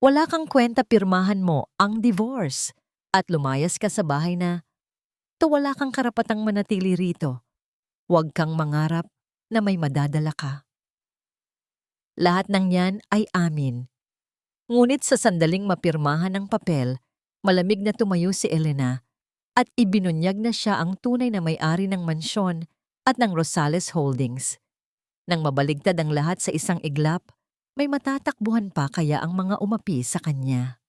Wala kang kwenta pirmahan mo ang divorce at lumayas ka sa bahay na wala kang karapatang manatili rito. Huwag kang mangarap na may madadala ka. Lahat ng yan ay amin. Ngunit sa sandaling mapirmahan ng papel, malamig na tumayo si Elena at ibinunyag na siya ang tunay na may-ari ng mansyon at ng Rosales Holdings. Nang mabaligtad ang lahat sa isang iglap, may matatakbuhan pa kaya ang mga umapi sa kanya.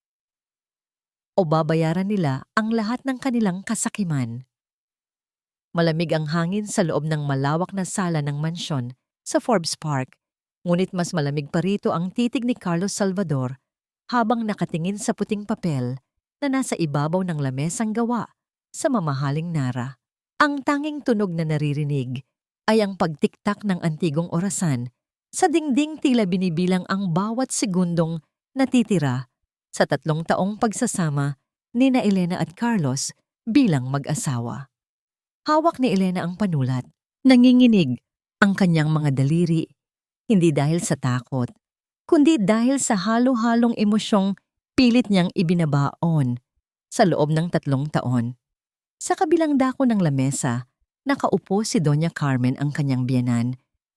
O babayaran nila ang lahat ng kanilang kasakiman. Malamig ang hangin sa loob ng malawak na sala ng mansyon sa Forbes Park, ngunit mas malamig pa rito ang titig ni Carlos Salvador habang nakatingin sa puting papel na nasa ibabaw ng lamesang gawa sa mamahaling nara. Ang tanging tunog na naririnig ay ang pagtiktak ng antigong orasan sa dingding, tila binibilang ang bawat segundong natitira sa 3 taong pagsasama ni na Elena at Carlos bilang mag-asawa. Hawak ni Elena ang panulat. Nanginginig ang kanyang mga daliri, hindi dahil sa takot, kundi dahil sa halo-halong emosyong pilit niyang ibinabaon sa loob ng 3 taon. Sa kabilang dako ng lamesa, nakaupo si Doña Carmen, ang kanyang biyenan,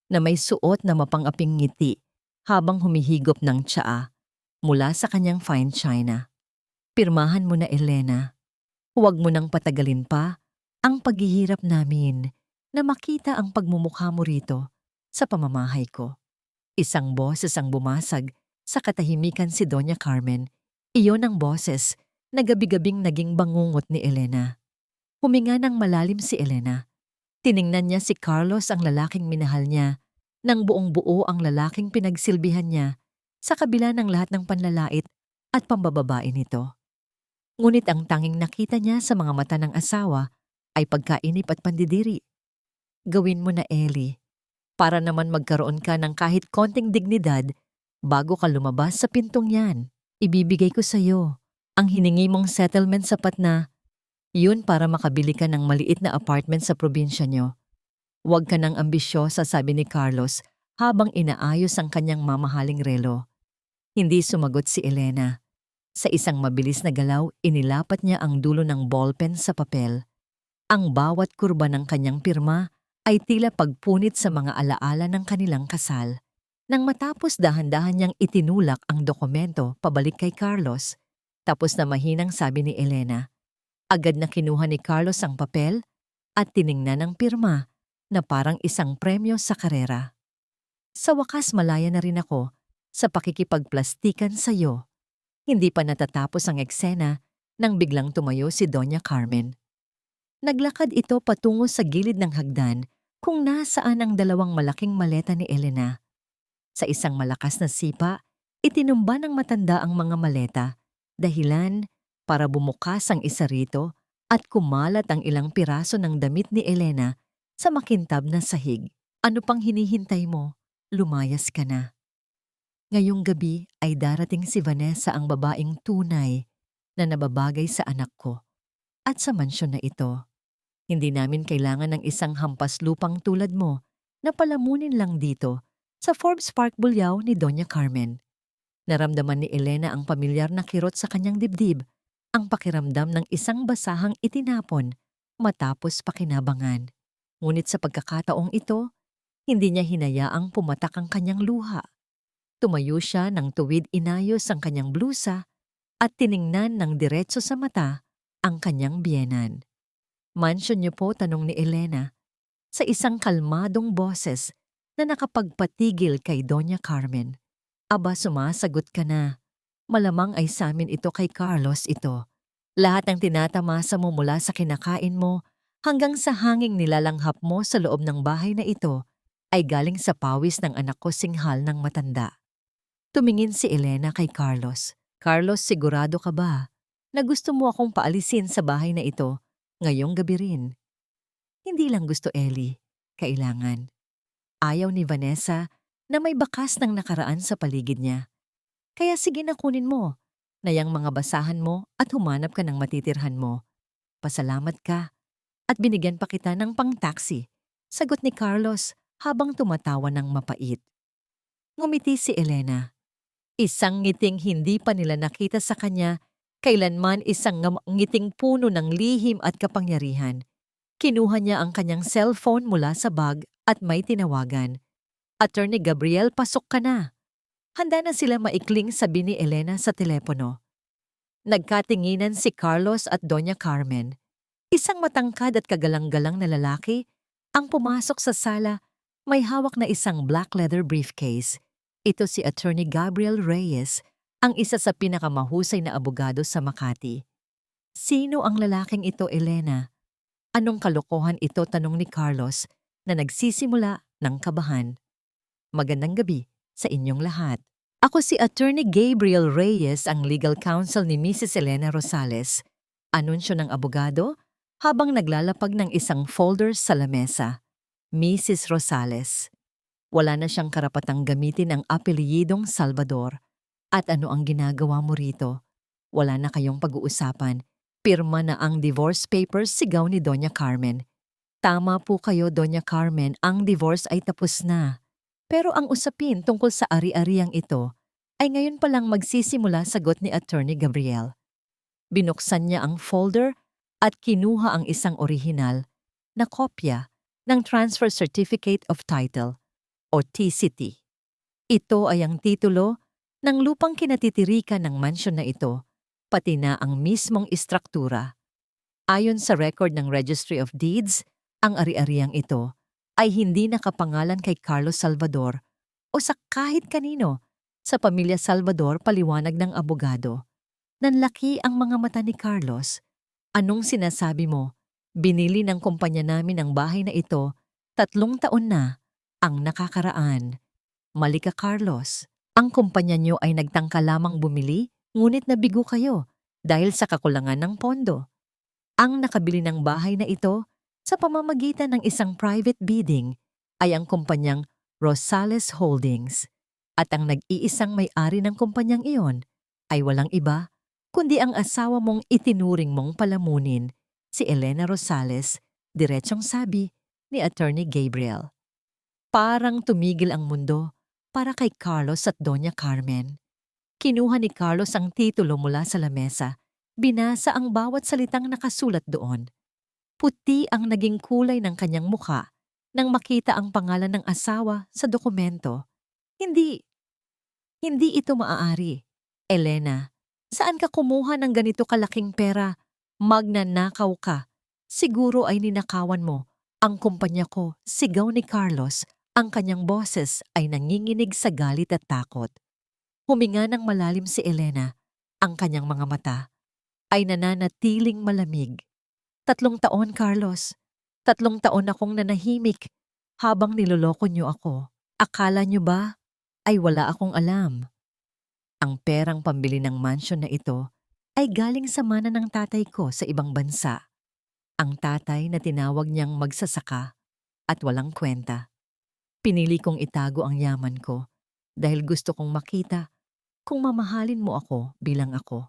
na may suot na mapang-aping ngiti habang humihigop ng tsaa mula sa kanyang fine china. Pirmahan mo na, Elena. Huwag mo nang patagalin pa ang paghihirap namin na makita ang pagmumukha mo rito sa pamamahay ko. Isang boses ang bumasag sa katahimikan si Doña Carmen. Iyon ang boses na gabi-gabing naging bangungot ni Elena. Huminga ng malalim si Elena. Tiningnan niya si Carlos, ang lalaking minahal niya, nang buong-buo ang lalaking pinagsilbihan niya sa kabila ng lahat ng panlalait at pambababae nito. Ngunit ang tanging nakita niya sa mga mata ng asawa ay pagkainip at pandidiri. Gawin mo na, Ellie, para naman magkaroon ka ng kahit konting dignidad bago ka lumabas sa pintong yan. Ibibigay ko sa iyo ang hiningi mong settlement, sapat na yun para makabili ka ng maliit na apartment sa probinsya nyo. Huwag ka ng ambisyosa, sabi ni Carlos habang inaayos ang kanyang mamahaling relo. Hindi sumagot si Elena. Sa isang mabilis na galaw, inilapat niya ang dulo ng ballpen sa papel. Ang bawat kurba ng kanyang pirma ay tila pagpunit sa mga alaala ng kanilang kasal. Nang matapos, dahan-dahan niyang itinulak ang dokumento pabalik kay Carlos. Tapos na mahinang sabi ni Elena. Agad na kinuha ni Carlos ang papel at tiningnan ang pirma na parang isang premyo sa karera. Sa wakas, malaya na rin ako sa pakikipagplastikan sa iyo. Hindi pa natatapos ang eksena nang biglang tumayo si Doña Carmen. Naglakad ito patungo sa gilid ng hagdan kung nasaan ang 2 malaking maleta ni Elena. Sa isang malakas na sipa, itinumba ng matanda ang mga maleta, dahilan para bumukas ang isa rito at kumalat ang ilang piraso ng damit ni Elena sa makintab na sahig. Ano pang hinihintay mo? Lumayas ka na. Ngayong gabi ay darating si Vanessa, ang babaeng tunay na nababagay sa anak ko at sa mansyon na ito. Hindi namin kailangan ng isang hampas lupang tulad mo na palamunin lang dito sa Forbes Park Bulyao ni Doña Carmen. Naramdaman ni Elena ang pamilyar na kirot sa kanyang dibdib, ang pakiramdam ng isang basahang itinapon matapos pakinabangan. Ngunit sa pagkakataong ito, hindi niya hinayaang pumatak ang kanyang luha. Tumayo siya ng tuwid, inayos ang kanyang blusa at tiningnan ng diretso sa mata ang kanyang biyenan. Mansyon niyo po? Tanong ni Elena sa isang kalmadong boses na nakapagpatigil kay Doña Carmen. Aba, sumasagot ka na. Malamang ay sa amin ito, kay Carlos ito. Lahat ng tinatamasa mo mula sa kinakain mo hanggang sa hanging nilalanghap mo sa loob ng bahay na ito ay galing sa pawis ng anak ko, singhal ng matanda. Tumingin si Elena kay Carlos. Carlos, sigurado ka ba na gusto mo akong paalisin sa bahay na ito ngayong gabi rin? Hindi lang gusto, Ellie. Kailangan. Ayaw ni Vanessa na may bakas ng nakaraan sa paligid niya. Kaya sige na, kunin mo na yang mga basahan mo at humanap ka ng matitirhan mo. Pasalamat ka at binigyan pa kita ng pang-taxi, sagot ni Carlos habang tumatawa ng mapait. Ngumiti si Elena. Isang ngiting hindi pa nila nakita sa kanya, kailanman isang ngiting puno ng lihim at kapangyarihan. Kinuha niya ang kanyang cellphone mula sa bag at may tinawagan. Attorney Gabriel, pasok ka na. Handa na sila maikling sabi ni Elena sa telepono. Nagkatinginan si Carlos at Doña Carmen. Isang matangkad at kagalang-galang na lalaki ang pumasok sa sala, may hawak na isang black leather briefcase. Ito si Attorney Gabriel Reyes, ang isa sa pinakamahusay na abogado sa Makati. Sino ang lalaking ito, Elena? Anong kalokohan ito, tanong ni Carlos na nagsisimula ng kabahan. Magandang gabi sa inyong lahat. Ako si Attorney Gabriel Reyes, ang legal counsel ni Mrs. Elena Rosales. Anunsyo ng abogado habang naglalapag ng isang folder sa lamesa. Mrs. Rosales. Wala na siyang karapatang gamitin ang apelyidong Salvador. At ano ang ginagawa mo rito? Wala na kayong pag-uusapan. Pirma na ang divorce papers, sigaw ni Doña Carmen. Tama po kayo, Doña Carmen, ang divorce ay tapos na. Pero ang usapin tungkol sa ari-ariang ito ay ngayon palang magsisimula, sagot ni Attorney Gabriel. Binuksan niya ang folder at kinuha ang isang orihinal na kopya ng Transfer Certificate of Title o TCT. Ito ay ang titulo ng lupang kinatitirikan ng mansyon na ito, pati na ang mismong istruktura. Ayon sa record ng Registry of Deeds, ang ari-ariang ito ay hindi nakapangalan kay Carlos Salvador o sa kahit kanino sa pamilya Salvador, paliwanag ng abogado. Nanlaki ang mga mata ni Carlos. Anong sinasabi mo? Binili ng kumpanya namin ang bahay na ito, 3 taon na ang nakakaraan. Mali ka, Carlos. Ang kumpanya niyo ay nagtangka lamang bumili, ngunit nabigo kayo dahil sa kakulangan ng pondo. Ang nakabili ng bahay na ito sa pamamagitan ng isang private bidding ay ang kumpanyang Rosales Holdings. At ang nag-iisang may-ari ng kumpanyang iyon ay walang iba kundi ang asawa mong itinuring mong palamunin, si Elena Rosales, diretsong sabi ni Attorney Gabriel. Parang tumigil ang mundo para kay Carlos at Doña Carmen. Kinuha ni Carlos ang titulo mula sa lamesa. Binasa ang bawat salitang nakasulat doon. Puti ang naging kulay ng kanyang mukha nang makita ang pangalan ng asawa sa dokumento. Hindi ito maaari. Elena, saan ka kumuha ng ganito kalaking pera? Magnanakaw ka. Siguro ay ninakawan mo ang kumpanya ko, sigaw ni Carlos. Ang kanyang boses ay nanginginig sa galit at takot. Huminga ng malalim si Elena. Ang kanyang mga mata ay nananatiling malamig. 3 taon, Carlos. 3 taon akong nanahimik habang niloloko niyo ako. Akala niyo ba ay wala akong alam? Ang perang pambili ng mansyon na ito ay galing sa mana ng tatay ko sa ibang bansa. Ang tatay na tinawag niyang magsasaka at walang kwenta. Pinili kong itago ang yaman ko dahil gusto kong makita kung mamahalin mo ako bilang ako.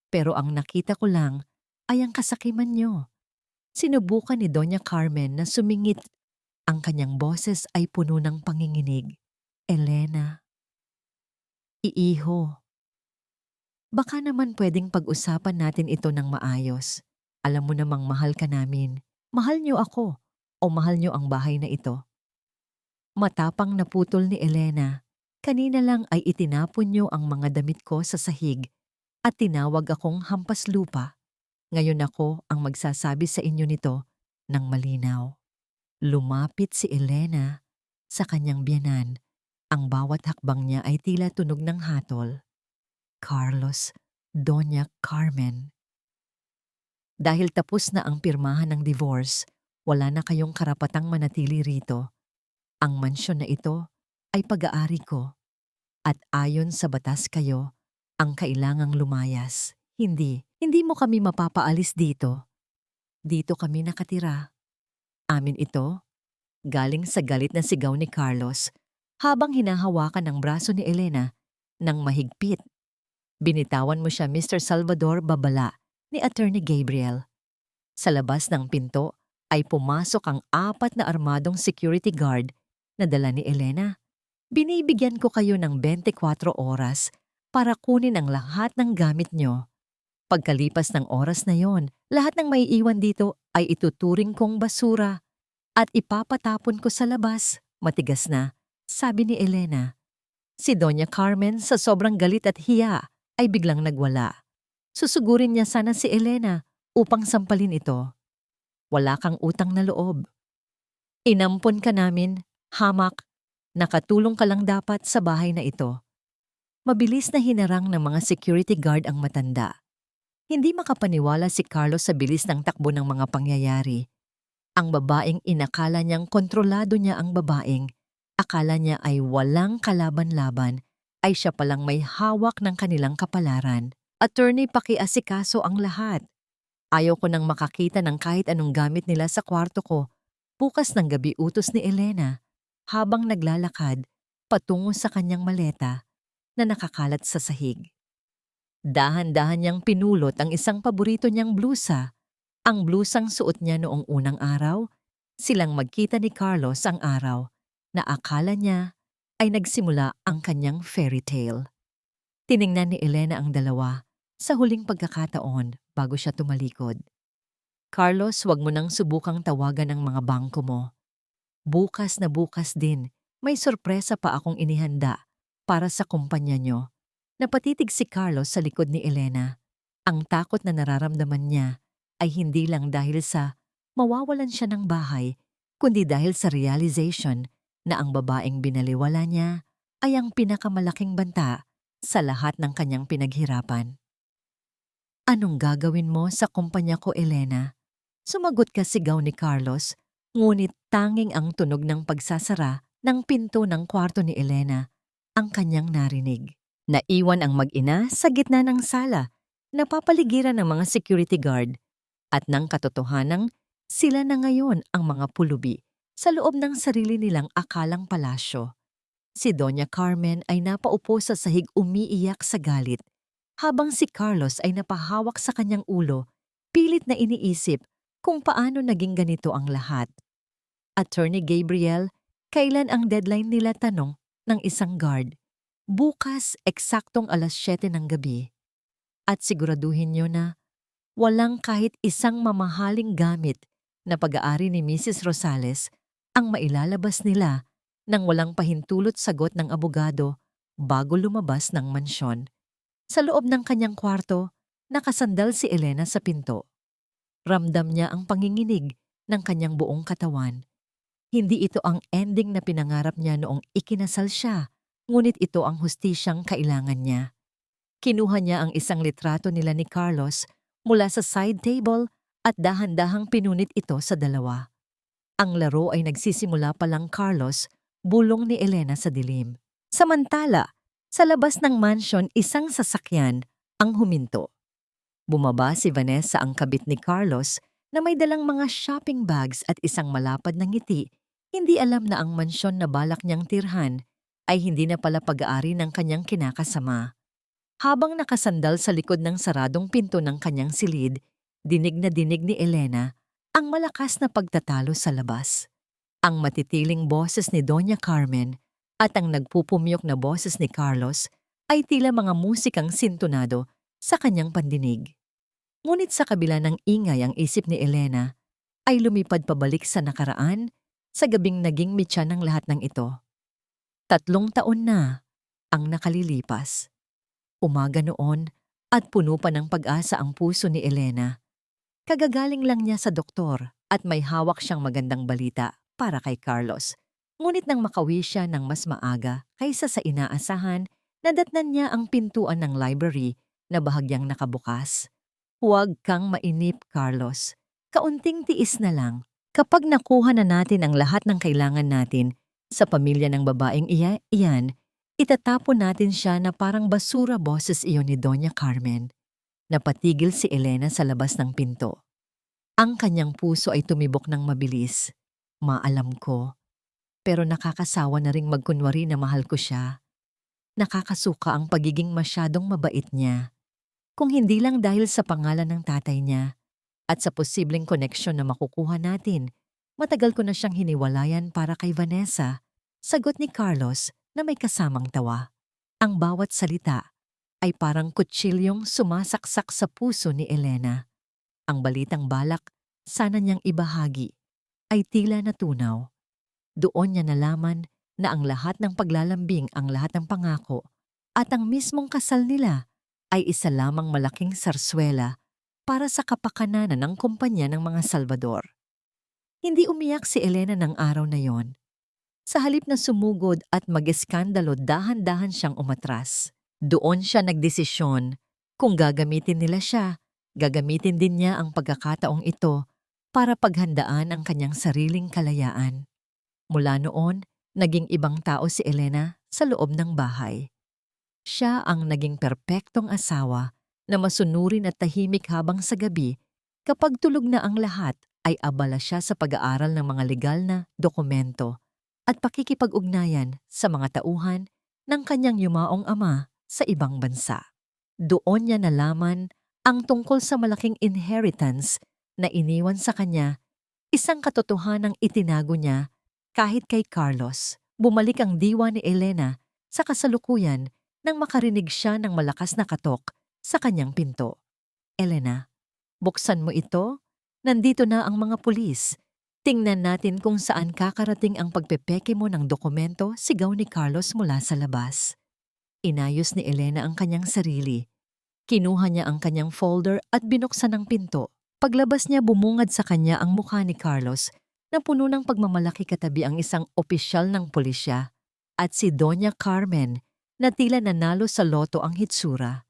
Pero ang nakita ko lang ay ang kasakiman niyo. Sinubukan ni Doña Carmen na sumingit. Ang kanyang boses ay puno ng panginginig. Elena. Iiho. Baka naman pwedeng pag-usapan natin ito ng maayos. Alam mo namang mahal ka namin. Mahal niyo ako o mahal niyo ang bahay na ito. Matapang na putol ni Elena. Kanina lang ay itinapon niyo ang mga damit ko sa sahig at tinawag akong hampas lupa. Ngayon ako ang magsasabi sa inyo nito ng malinaw. Lumapit si Elena sa kanyang biyenan. Ang bawat hakbang niya ay tila tunog ng hatol. Carlos, Doña Carmen. Dahil tapos na ang pirmahan ng divorce, wala na kayong karapatang manatili rito. Ang mansyon na ito ay pag-aari ko. At ayon sa batas kayo, ang kailangang lumayas. Hindi mo kami mapapaalis dito. Dito kami nakatira. Amin ito. Galing sa galit na sigaw ni Carlos habang hinahawakan ang braso ni Elena ng mahigpit. Binitawan mo siya, Mr. Salvador, babala ni Attorney Gabriel. Sa labas ng pinto ay pumasok ang 4 na armadong security guard na dala ni Elena. Binibigyan ko kayo ng 24 oras para kunin ang lahat ng gamit nyo. Pagkalipas ng oras na yon, lahat ng maiiwan dito ay ituturing kong basura at ipapatapon ko sa labas. Matigas na, sabi ni Elena. Si Doña Carmen sa sobrang galit at hiya ay biglang nagwala. Susugurin niya sana si Elena upang sampalin ito. Wala kang utang na loob. Inampon ka namin, hamak, nakatulong ka lang dapat sa bahay na ito. Mabilis na hinarang ng mga security guard ang matanda. Hindi makapaniwala si Carlos sa bilis ng takbo ng mga pangyayari. Ang babaeng inakala niyang kontrolado niya ang babaeng, akala niya ay walang kalaban-laban, ay siya palang may hawak ng kanilang kapalaran. Attorney, pakiasikaso ang lahat. Ayaw ko nang makakita ng kahit anong gamit nila sa kwarto ko. Bukas ng gabi utos ni Elena, habang naglalakad, patungo sa kanyang maleta na nakakalat sa sahig. Dahan-dahan niyang pinulot ang isang paborito niyang blusa, ang blusang suot niya noong unang araw, silang magkita ni Carlos ang araw na akala niya ay nagsimula ang kanyang fairy tale. Tiningnan ni Elena ang dalawa sa huling pagkakataon bago siya tumalikod. Carlos, wag mo nang subukang tawagan ang mga bangko mo. Bukas na bukas din, may sorpresa pa akong inihanda para sa kumpanya nyo. Napatitig si Carlos sa likod ni Elena. Ang takot na nararamdaman niya ay hindi lang dahil sa mawawalan siya ng bahay, kundi dahil sa realization na ang babaeng binaliwala niya ay ang pinakamalaking banta sa lahat ng kanyang pinaghirapan. Anong gagawin mo sa kumpanya ko, Elena? Sumagot ka, sigaw ni Carlos, ngunit tanging ang tunog ng pagsasara ng pinto ng kwarto ni Elena ang kanyang narinig. Naiwan ang mag-ina sa gitna ng sala, napapaligiran ng mga security guard, at ng katotohanang sila na ngayon ang mga pulubi sa loob ng sarili nilang akalang palasyo. Si Doña Carmen ay napaupo sa sahig umiiyak sa galit, habang si Carlos ay napahawak sa kanyang ulo, pilit na iniisip kung paano naging ganito ang lahat. Attorney Gabriel, kailan ang deadline nila, tanong ng isang guard. Bukas, eksaktong 7:00 ng gabi. At siguraduhin niyo na walang kahit isang mamahaling gamit na pag-aari ni Mrs. Rosales ang mailalabas nila nang walang pahintulot sagot ng abogado bago lumabas ng mansyon. Sa loob ng kanyang kwarto, nakasandal si Elena sa pinto. Ramdam niya ang panginginig ng kanyang buong katawan. Hindi ito ang ending na pinangarap niya noong ikinasal siya, ngunit ito ang hustisyang kailangan niya. Kinuha niya ang isang litrato nila ni Carlos mula sa side table at dahan-dahang pinunit ito sa dalawa. Ang laro ay nagsisimula pa lang, Carlos, bulong ni Elena sa dilim. Samantala, sa labas ng mansion, isang sasakyan ang huminto. Bumaba si Vanessa, ang kabit ni Carlos, na may dalang mga shopping bags at isang malapad na ngiti. Hindi alam na ang mansyon na balak niyang tirhan ay hindi na pala pag-aari ng kanyang kinakasama. Habang nakasandal sa likod ng saradong pinto ng kanyang silid, dinig na dinig ni Elena ang malakas na pagtatalo sa labas. Ang matitiling boses ni Doña Carmen at ang nagpupumyok na boses ni Carlos ay tila mga musikang sintonado sa kanyang pandinig. Ngunit sa kabila ng ingay, ang isip ni Elena ay lumipad pabalik sa nakaraan, sa gabing naging mitya ng lahat ng ito. 3 taon na ang nakalilipas. Umaga noon at puno pa ng pag-asa ang puso ni Elena. Kagagaling lang niya sa doktor at may hawak siyang magandang balita para kay Carlos. Ngunit nang makauwi siya ng mas maaga kaysa sa inaasahan, nadatnan niya ang pintuan ng library na bahagyang nakabukas. Huwag kang mainip, Carlos. Kaunting tiis na lang. Kapag nakuha na natin ang lahat ng kailangan natin sa pamilya ng babaeng iyan, itatapon natin siya na parang basura, boses iyon ni Doña Carmen. Napatigil si Elena sa labas ng pinto. Ang kanyang puso ay tumibok ng mabilis. Maalam ko, pero nakakasawa na ring magkunwari na mahal ko siya. Nakakasuka ang pagiging masyadong mabait niya. Kung hindi lang dahil sa pangalan ng tatay niya at sa posibleng koneksyon na makukuha natin, matagal ko na siyang hiniwalayan para kay Vanessa, sagot ni Carlos na may kasamang tawa. Ang bawat salita ay parang kutsilyong sumasaksak sa puso ni Elena. Ang balitang balak sana niyang ibahagi ay tila natunaw. Doon niya nalaman na ang lahat ng paglalambing, ang lahat ng pangako at ang mismong kasal nila ay isa lamang malaking sarswela para sa kapakananan ng kumpanya ng mga Salvador. Hindi umiyak si Elena ng araw na yon. Sa halip na sumugod at mag-eskandalo, dahan-dahan siyang umatras. Doon siya nagdesisyon kung gagamitin nila siya, gagamitin din niya ang pagkakataong ito para paghandaan ang kanyang sariling kalayaan. Mula noon, naging ibang tao si Elena sa loob ng bahay. Siya ang naging perpektong asawa na masunurin at tahimik habang sa gabi, kapag tulog na ang lahat ay abala siya sa pag-aaral ng mga legal na dokumento at pakikipag-ugnayan sa mga tauhan ng kanyang yumaong ama sa ibang bansa. Doon niya nalaman ang tungkol sa malaking inheritance na iniwan sa kanya, isang katotohanang itinago niya kahit kay Carlos. Bumalik ang diwa ni Elena sa kasalukuyan nang makarinig siya ng malakas na katok sa kanyang pinto. Elena, buksan mo ito. Nandito na ang mga pulis. Tingnan natin kung saan kakarating ang pagpepeke mo ng dokumento, sigaw ni Carlos mula sa labas. Inayos ni Elena ang kanyang sarili. Kinuha niya ang kanyang folder at binuksan ang pinto. Paglabas niya, bumungad sa kanya ang mukha ni Carlos na puno ng pagmamalaki, katabi ang isang opisyal ng pulisya at si Doña Carmen na tila nanalo sa loto ang hitsura.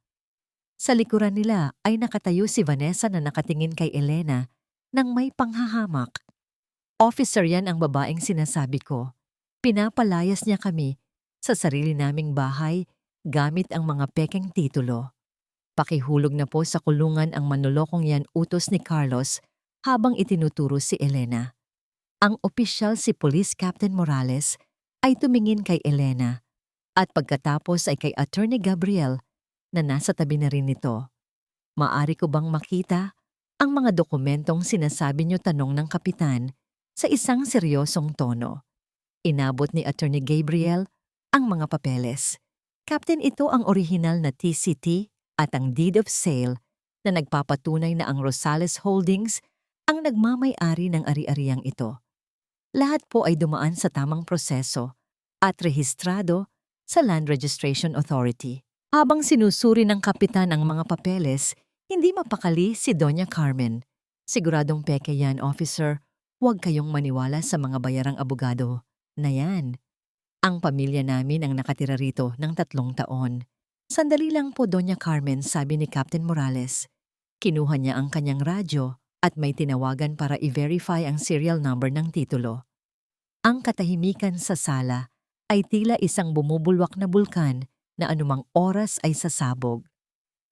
Sa likuran nila ay nakatayo si Vanessa na nakatingin kay Elena nang may panghahamak. Officer, yan ang babaeng sinasabi ko. Pinapalayas niya kami sa sarili naming bahay gamit ang mga pekeng titulo. Pakihulog na po sa kulungan ang manlolokong yan, utos ni Carlos habang itinuturo si Elena. Ang opisyal, si Police Captain Morales, ay tumingin kay Elena at pagkatapos ay kay Attorney Gabriel na nasa tabi na rin nito. Maari ko bang makita ang mga dokumentong sinasabi niyo, tanong ng kapitan sa isang seryosong tono. Inabot ni Attorney Gabriel ang mga papeles. Captain, ito ang orihinal na TCT at ang deed of sale na nagpapatunay na ang Rosales Holdings ang nagmamay-ari ng ari-ariang ito. Lahat po ay dumaan sa tamang proseso at rehistrado sa Land Registration Authority. Habang sinusuri ng kapitan ang mga papeles, hindi mapakali si Doña Carmen. Siguradong peke yan, officer. Huwag kayong maniwala sa mga bayarang abogado na yan. Ang pamilya namin ang nakatira rito ng 3 taon. Sandali lang po, Doña Carmen, sabi ni Captain Morales. Kinuha niya ang kanyang radyo at may tinawagan para i-verify ang serial number ng titulo. Ang katahimikan sa sala ay tila isang bumubulwak na bulkan na anumang oras ay sasabog.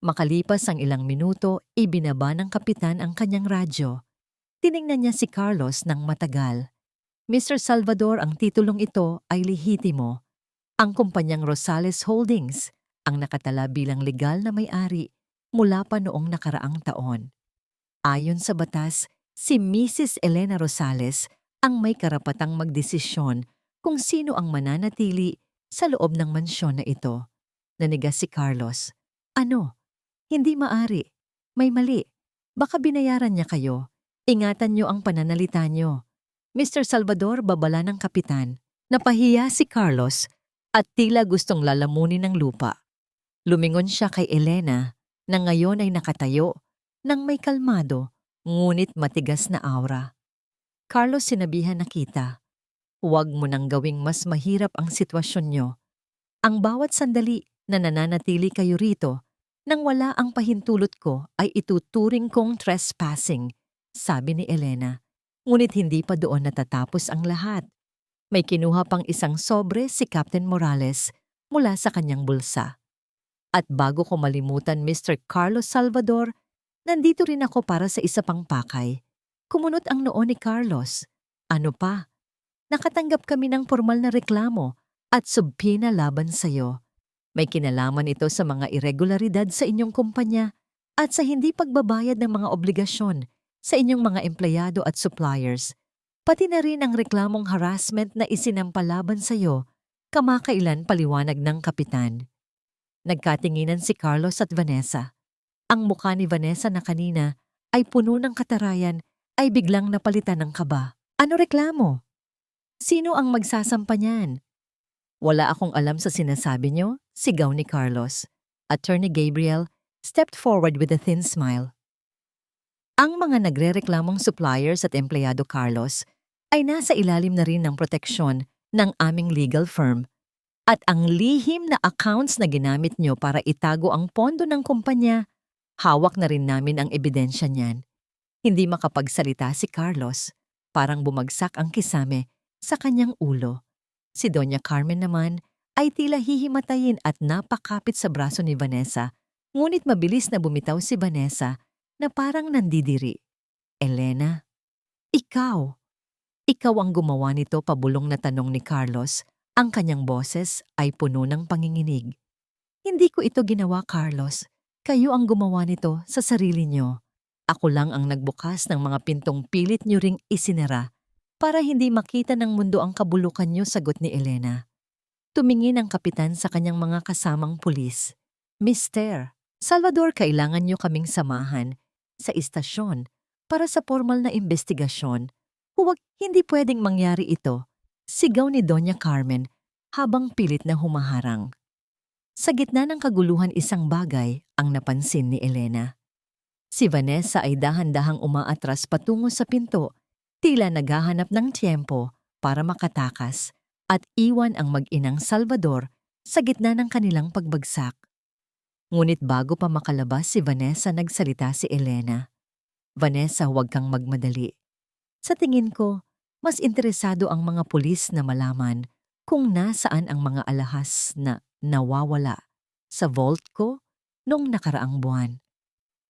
Makalipas ang ilang minuto, ibinaba ng kapitan ang kanyang radyo. Tiningnan niya si Carlos ng matagal. Mr. Salvador, ang titulong ito ay lehitimo. Ang kumpanyang Rosales Holdings ang nakatala bilang legal na may-ari mula pa noong nakaraang taon. Ayon sa batas, si Mrs. Elena Rosales ang may karapatang magdesisyon kung sino ang mananatili sa loob ng mansyon na ito. Nanigas si Carlos. Ano? Hindi maari. May mali. Baka binayaran niya kayo. Ingatan niyo ang pananalita niyo. Mr. Salvador, babala ng kapitan. Napahiya si Carlos at tila gustong lalamunin ng lupa. Lumingon siya kay Elena na ngayon ay nakatayo nang may kalmado ngunit matigas na aura. Carlos, sinabihan na kita. Huwag mo nang gawing mas mahirap ang sitwasyon niyo. Ang bawat sandali na nananatili kayo rito nang wala ang pahintulot ko ay ituturing kong trespassing, sabi ni Elena. Ngunit hindi pa doon natatapos ang lahat. May kinuha pang isang sobre si Captain Morales mula sa kanyang bulsa. At bago ko malimutan, Mr. Carlos Salvador, nandito rin ako para sa isa pang pakay. Kumunot ang noo ni Carlos. Ano pa? Nakatanggap kami ng formal na reklamo at subpina laban sa'yo. May kinalaman ito sa mga irregularidad sa inyong kumpanya at sa hindi pagbabayad ng mga obligasyon sa inyong mga empleyado at suppliers. Pati na rin ang reklamong harassment na isinampalaban sa iyo, kamakailan, paliwanag ng kapitan. Nagkatinginan si Carlos at Vanessa. Ang mukha ni Vanessa na kanina ay puno ng katarayan ay biglang napalitan ng kaba. Ano reklamo? Sino ang magsasampa niyan? Wala akong alam sa sinasabi niyo, sigaw ni Carlos. Attorney Gabriel stepped forward with a thin smile. Ang mga nagrereklamong suppliers at empleyado Carlos ay nasa ilalim na rin ng proteksyon ng aming legal firm at ang lihim na accounts na ginamit niyo para itago ang pondo ng kumpanya, hawak na rin namin ang ebidensya niyan. Hindi makapagsalita si Carlos, parang bumagsak ang kisame sa kanyang ulo. Si Doña Carmen naman ay tila hihimatayin at napakapit sa braso ni Vanessa, ngunit mabilis na bumitaw si Vanessa na parang nandidiri. Elena, ikaw ang gumawa nito, pabulong na tanong ni Carlos. Ang kanyang boses ay puno ng panginginig. Hindi ko ito ginawa, Carlos. Kayo ang gumawa nito sa sarili niyo. Ako lang ang nagbukas ng mga pintong pilit niyo ring isinara para hindi makita ng mundo ang kabulukan niyo, sagot ni Elena. Tumingin ang kapitan sa kanyang mga kasamang pulis. Mister Salvador, kailangan niyo kaming samahan sa istasyon para sa formal na investigasyon. Hindi pwedeng mangyari ito, sigaw ni Doña Carmen habang pilit na humaharang. Sa gitna ng kaguluhan, isang bagay ang napansin ni Elena. Si Vanessa ay dahan-dahang umaatras patungo sa pinto, tila naghahanap ng tiyempo para makatakas at iwan ang mag-inang Salvador sa gitna ng kanilang pagbagsak. Ngunit bago pa makalabas si Vanessa, nagsalita si Elena. Vanessa, huwag kang magmadali. Sa tingin ko, mas interesado ang mga pulis na malaman kung nasaan ang mga alahas na nawawala sa vault ko noong nakaraang buwan.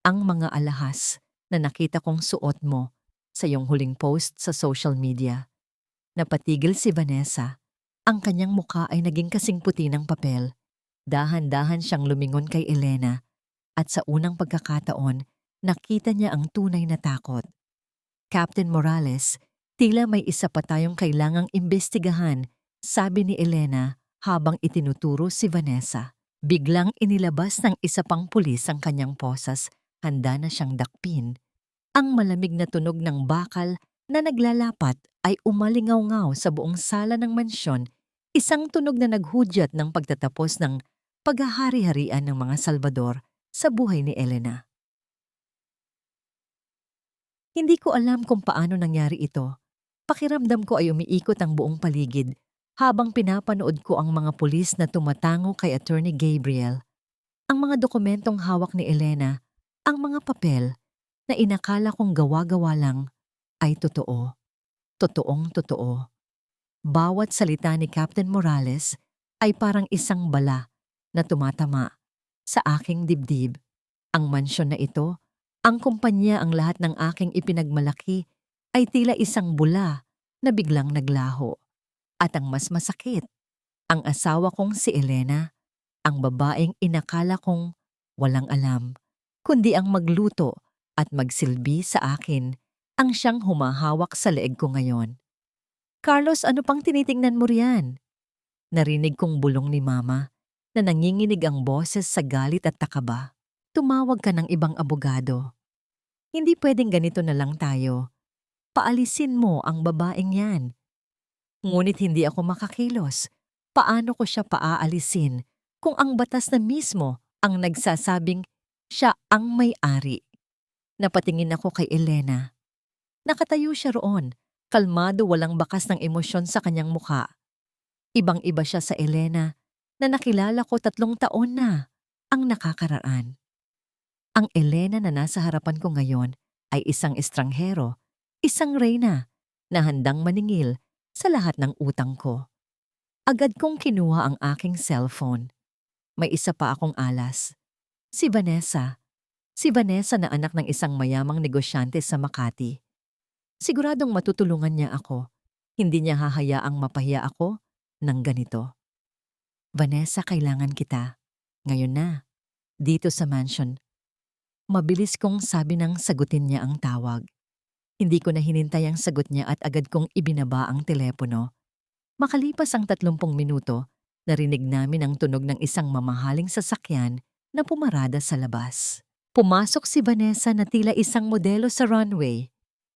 Ang mga alahas na nakita kong suot mo sa iyong huling post sa social media. Napatigil si Vanessa. Ang kanyang mukha ay naging kasing puti ng papel. Dahan-dahan siyang lumingon kay Elena at sa unang pagkakataon, nakita niya ang tunay na takot. Captain Morales, tila may isa pa tayong kailangang imbestigahan, sabi ni Elena habang itinuturo si Vanessa. Biglang inilabas ng isa pang pulis ang kanyang posas, handa na siyang dakpin. Ang malamig na tunog ng bakal na naglalapat ay umalingaw-ngaw sa buong sala ng mansyon, isang tunog na naghudyat ng pagtatapos ng paghahari-harian ng mga Salvador sa buhay ni Elena. Hindi ko alam kung paano nangyari ito. Pakiramdam ko ay umiikot ang buong paligid habang pinapanood ko ang mga pulis na tumatango kay Attorney Gabriel. Ang mga dokumentong hawak ni Elena, ang mga papel na inakala kong gawa-gawa lang, ay totoo. Totoong totoo. Bawat salita ni Captain Morales ay parang isang bala na tumatama sa aking dibdib. Ang mansyon na ito, ang kumpanya, ang lahat ng aking ipinagmalaki ay tila isang bula na biglang naglaho. At ang mas masakit, ang asawa kong si Elena, ang babaeng inakala kong walang alam, kundi ang magluto at magsilbi sa akin, ang siyang humahawak sa leeg ko ngayon. Carlos, ano pang tinitingnan mo riyan? Narinig kong bulong ni Mama na nanginginig ang boses sa galit at takaba. Tumawag ka ng ibang abogado. Hindi pwedeng ganito na lang tayo. Paalisin mo ang babaeng yan. Ngunit hindi ako makakilos. Paano ko siya paaalisin kung ang batas na mismo ang nagsasabing siya ang may-ari? Napatingin ako kay Elena. Nakatayo siya roon, kalmado, walang bakas ng emosyon sa kanyang mukha. Ibang-iba siya sa Elena na nakilala ko 3 taon na ang nakakaraan. Ang Elena na nasa harapan ko ngayon ay isang estranghero, isang reyna na handang maningil sa lahat ng utang ko. Agad kong kinuha ang aking cellphone. May isa pa akong alas. Si Vanessa. Si Vanessa na anak ng isang mayamang negosyante sa Makati. Siguradong matutulungan niya ako. Hindi niya hahayaang mapahiya ako ng ganito. Vanessa, kailangan kita. Ngayon na. Dito sa mansion. Mabilis kong sabi nang sagutin niya ang tawag. Hindi ko na hinintay ang sagot niya at agad kong ibinaba ang telepono. Makalipas ang 30 minuto, Narinig namin ang tunog ng isang mamahaling sasakyan na pumarada sa labas. Pumasok si Vanessa na tila isang modelo sa runway.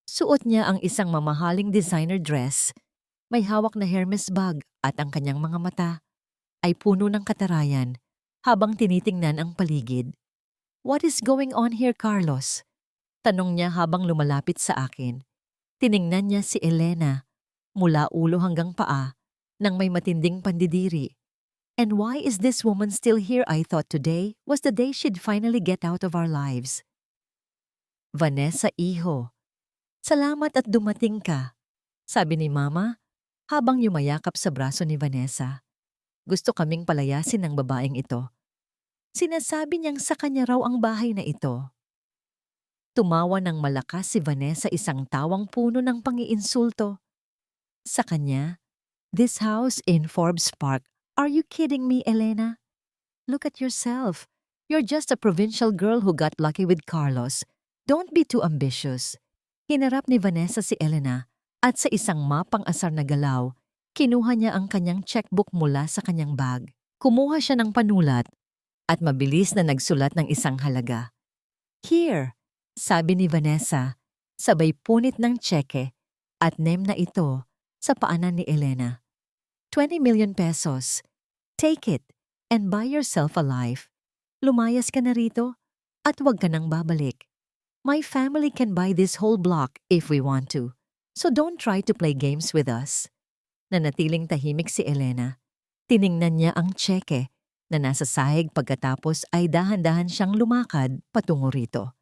Suot niya ang isang mamahaling designer dress, may hawak na Hermes bag at ang kanyang mga mata ay puno ng katarayan habang tinitingnan ang paligid. "What is going on here, Carlos?" Tanong niya habang lumalapit sa akin. Tiningnan niya si Elena mula ulo hanggang paa nang may matinding pandidiri. "And why is this woman still here? I thought today was the day she'd finally get out of our lives." "Vanessa, iho, salamat at dumating ka," sabi ni Mama habang yumayakap sa braso ni Vanessa. Gusto kaming palayasin ng babaeng ito. Sinasabi niyang sa kanya raw ang bahay na ito. Tumawa ng malakas si Vanessa, isang tawang puno ng pangiinsulto. Sa kanya, "This house in Forbes Park. Are you kidding me, Elena? Look at yourself. You're just a provincial girl who got lucky with Carlos. Don't be too ambitious." Hinarap ni Vanessa si Elena at sa isang mapang-asar na galaw, kinuha niya ang kanyang checkbook mula sa kanyang bag. Kumuha siya ng panulat at mabilis na nagsulat ng isang halaga. "Here," sabi ni Vanessa, sabay punit ng tseke at name na ito sa paanan ni Elena. 20 million pesos. Take it and buy yourself a life. Lumayas ka na rito at huwag ka nang babalik. My family can buy this whole block if we want to, so don't try to play games with us." Nanatiling tahimik si Elena. Tiningnan niya ang tseke na nasa sahig pagkatapos ay dahan-dahan siyang lumakad patungo rito.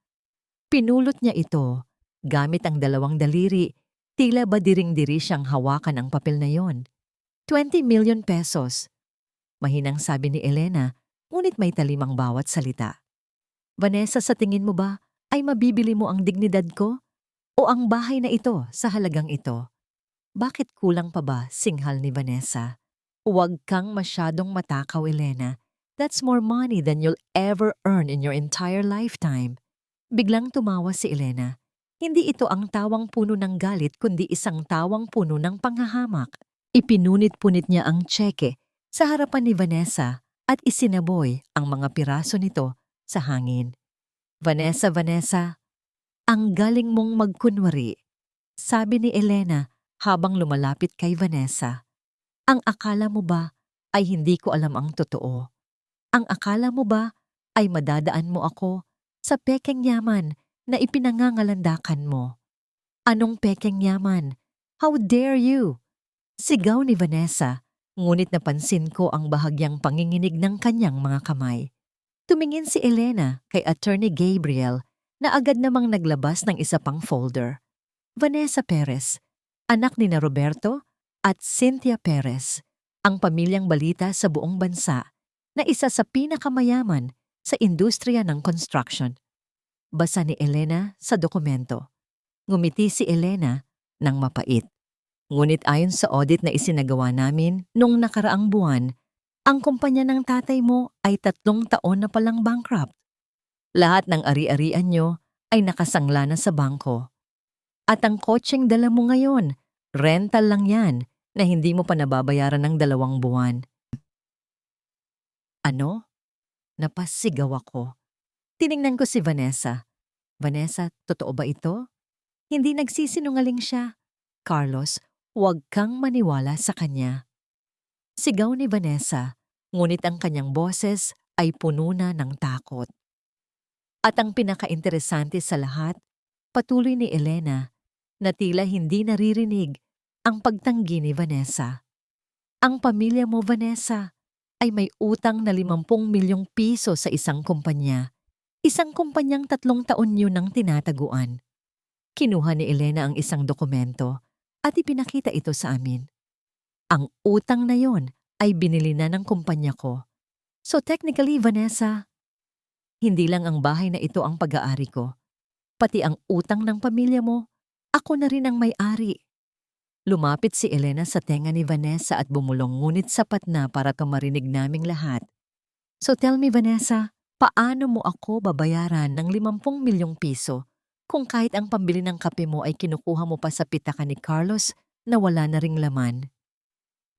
Pinulot niya ito gamit ang dalawang daliri, tila ba diring-diri siyang hawakan ang papel na yon. 20 million pesos. Mahinang sabi ni Elena, ngunit may talim ang bawat salita. "Vanessa, sa tingin mo ba ay mabibili mo ang dignidad ko o ang bahay na ito sa halagang ito?" "Bakit kulang pa ba?" singhal ni Vanessa. "Huwag kang masyadong matakaw, Elena. That's more money than you'll ever earn in your entire lifetime." Biglang tumawa si Elena. Hindi ito ang tawang puno ng galit kundi isang tawang puno ng panghahamak. Ipinunit-punit niya ang tseke sa harapan ni Vanessa at isinaboy ang mga piraso nito sa hangin. "Vanessa, Vanessa, ang galing mong magkunwari," sabi ni Elena habang lumalapit kay Vanessa. "Ang akala mo ba ay hindi ko alam ang totoo? Ang akala mo ba ay madadaan mo ako sa pekeng yaman na ipinangangalandakan mo? Anong pekeng yaman? How dare you?" Sigaw ni Vanessa, ngunit napansin ko ang bahagyang panginginig ng kanyang mga kamay. Tumingin si Elena kay Attorney Gabriel na agad namang naglabas ng isa pang folder. "Vanessa Perez, anak ni na Roberto at Cynthia Perez, ang pamilyang balita sa buong bansa na isa sa pinakamayaman sa industriya ng construction." Basa ni Elena sa dokumento. Ngumiti si Elena ng mapait. "Ngunit ayon sa audit na isinagawa namin nung nakaraang buwan, ang kumpanya ng tatay mo ay 3 taon na palang bankrupt. Lahat ng ari-arian nyo ay nakasangla na sa bangko. At ang kotseng dala mo ngayon, rental lang yan na hindi mo pa nababayaran ng 2 buwan." "Ano?" Napasigaw ako. Tiningnan ko si Vanessa. "Vanessa, totoo ba ito?" "Hindi nagsisinungaling siya. Carlos, huwag kang maniwala sa kanya." Sigaw ni Vanessa, ngunit ang kanyang boses ay puno na ng takot. At ang pinakainteresante sa lahat, patuloy ni Elena, na tila hindi naririnig ang pagtanggi ni Vanessa. "Ang pamilya mo, Vanessa, ay may utang na 50 milyong piso sa isang kumpanya. Isang kumpanyang 3 taon yun ang tinataguan." Kinuha ni Elena ang isang dokumento at ipinakita ito sa amin. "Ang utang na yon ay binili na ng kumpanya ko. So technically, Vanessa, hindi lang ang bahay na ito ang pag-aari ko. Pati ang utang ng pamilya mo, ako na rin ang may-ari." Lumapit si Elena sa tenga ni Vanessa at bumulong, ngunit sapat na para kamarinig naming lahat. "So tell me, Vanessa, paano mo ako babayaran ng 50 milyong piso kung kahit ang pambili ng kape mo ay kinukuha mo pa sa pitaka ni Carlos na wala na ring laman?"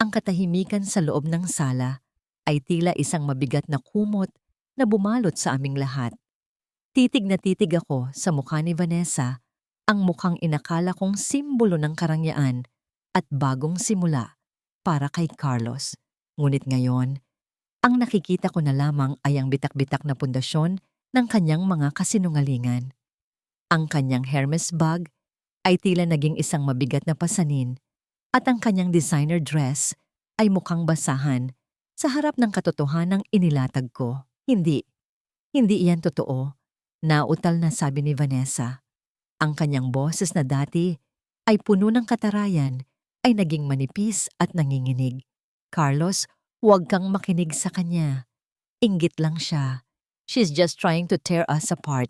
Ang katahimikan sa loob ng sala ay tila isang mabigat na kumot na bumalot sa aming lahat. Titig na titig ako sa mukha ni Vanessa, ang mukhang inakala kong simbolo ng karangyaan at bagong simula para kay Carlos. Ngunit ngayon, ang nakikita ko na lamang ay ang bitak-bitak na pundasyon ng kanyang mga kasinungalingan. Ang kanyang Hermes bag ay tila naging isang mabigat na pasanin at ang kanyang designer dress ay mukhang basahan sa harap ng katotohanang inilatag ko. Hindi iyan totoo. Nautal na sabi ni Vanessa. Ang kanyang boses na dati ay puno ng katarayan ay naging manipis at nanginginig. Carlos, huwag kang makinig sa kanya. Inggit lang siya. She's just trying to tear us apart.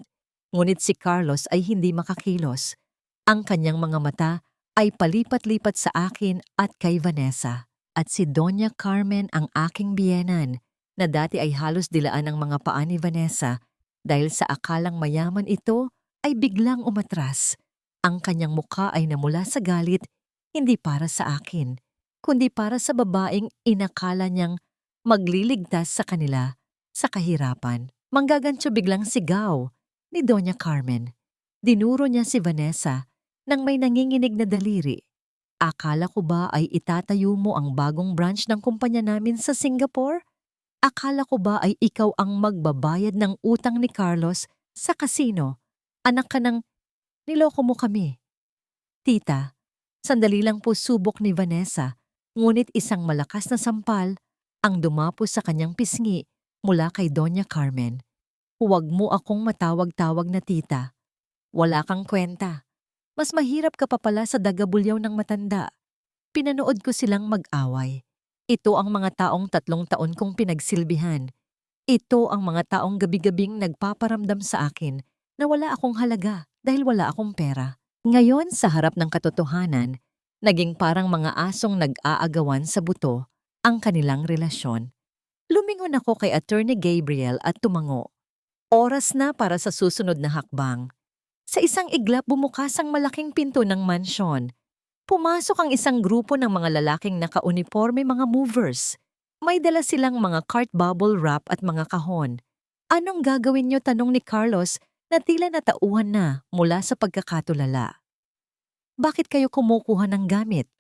Ngunit si Carlos ay hindi makakilos. Ang kanyang mga mata ay palipat-lipat sa akin at kay Vanessa. At si Doña Carmen ang aking biyenan na dati ay halos dilaan ang mga paa ni Vanessa dahil sa akalang mayaman ito ay biglang umatras. Ang kanyang mukha ay namula sa galit, hindi para sa akin, kundi para sa babaeng inakala niyang magliligtas sa kanila sa kahirapan. Manggagantyo biglang sigaw ni Doña Carmen. Dinuro niya si Vanessa nang may nanginginig na daliri. Akala ko ba ay itatayo mo ang bagong branch ng kumpanya namin sa Singapore? Akala ko ba ay ikaw ang magbabayad ng utang ni Carlos sa kasino? Anak ka ng niloko mo kami. Tita, sandali lang po subok ni Vanessa, ngunit isang malakas na sampal ang dumapo sa kanyang pisngi mula kay Doña Carmen. Huwag mo akong matawag-tawag na tita. Wala kang kwenta. Mas mahirap ka pa pala sa dagabulyaw ng matanda. Pinanood ko silang mag-away. Ito ang mga taong 3 taon kong pinagsilbihan. Ito ang mga taong gabi-gabing nagpaparamdam sa akin na wala akong halaga dahil wala akong pera. Ngayon sa harap ng katotohanan, naging parang mga asong nag-aagawan sa buto ang kanilang relasyon. Lumingon ako kay Attorney Gabriel at tumango. Oras na para sa susunod na hakbang. Sa isang iglap bumukas ang malaking pinto ng mansyon. Pumasok ang isang grupo ng mga lalaking nakauniforme mga movers. May dala silang mga cart bubble wrap at mga kahon. Anong gagawin niyo? Tanong ni Carlos na tila natauhan na mula sa pagkakatulala. Bakit kayo kumukuha ng gamit?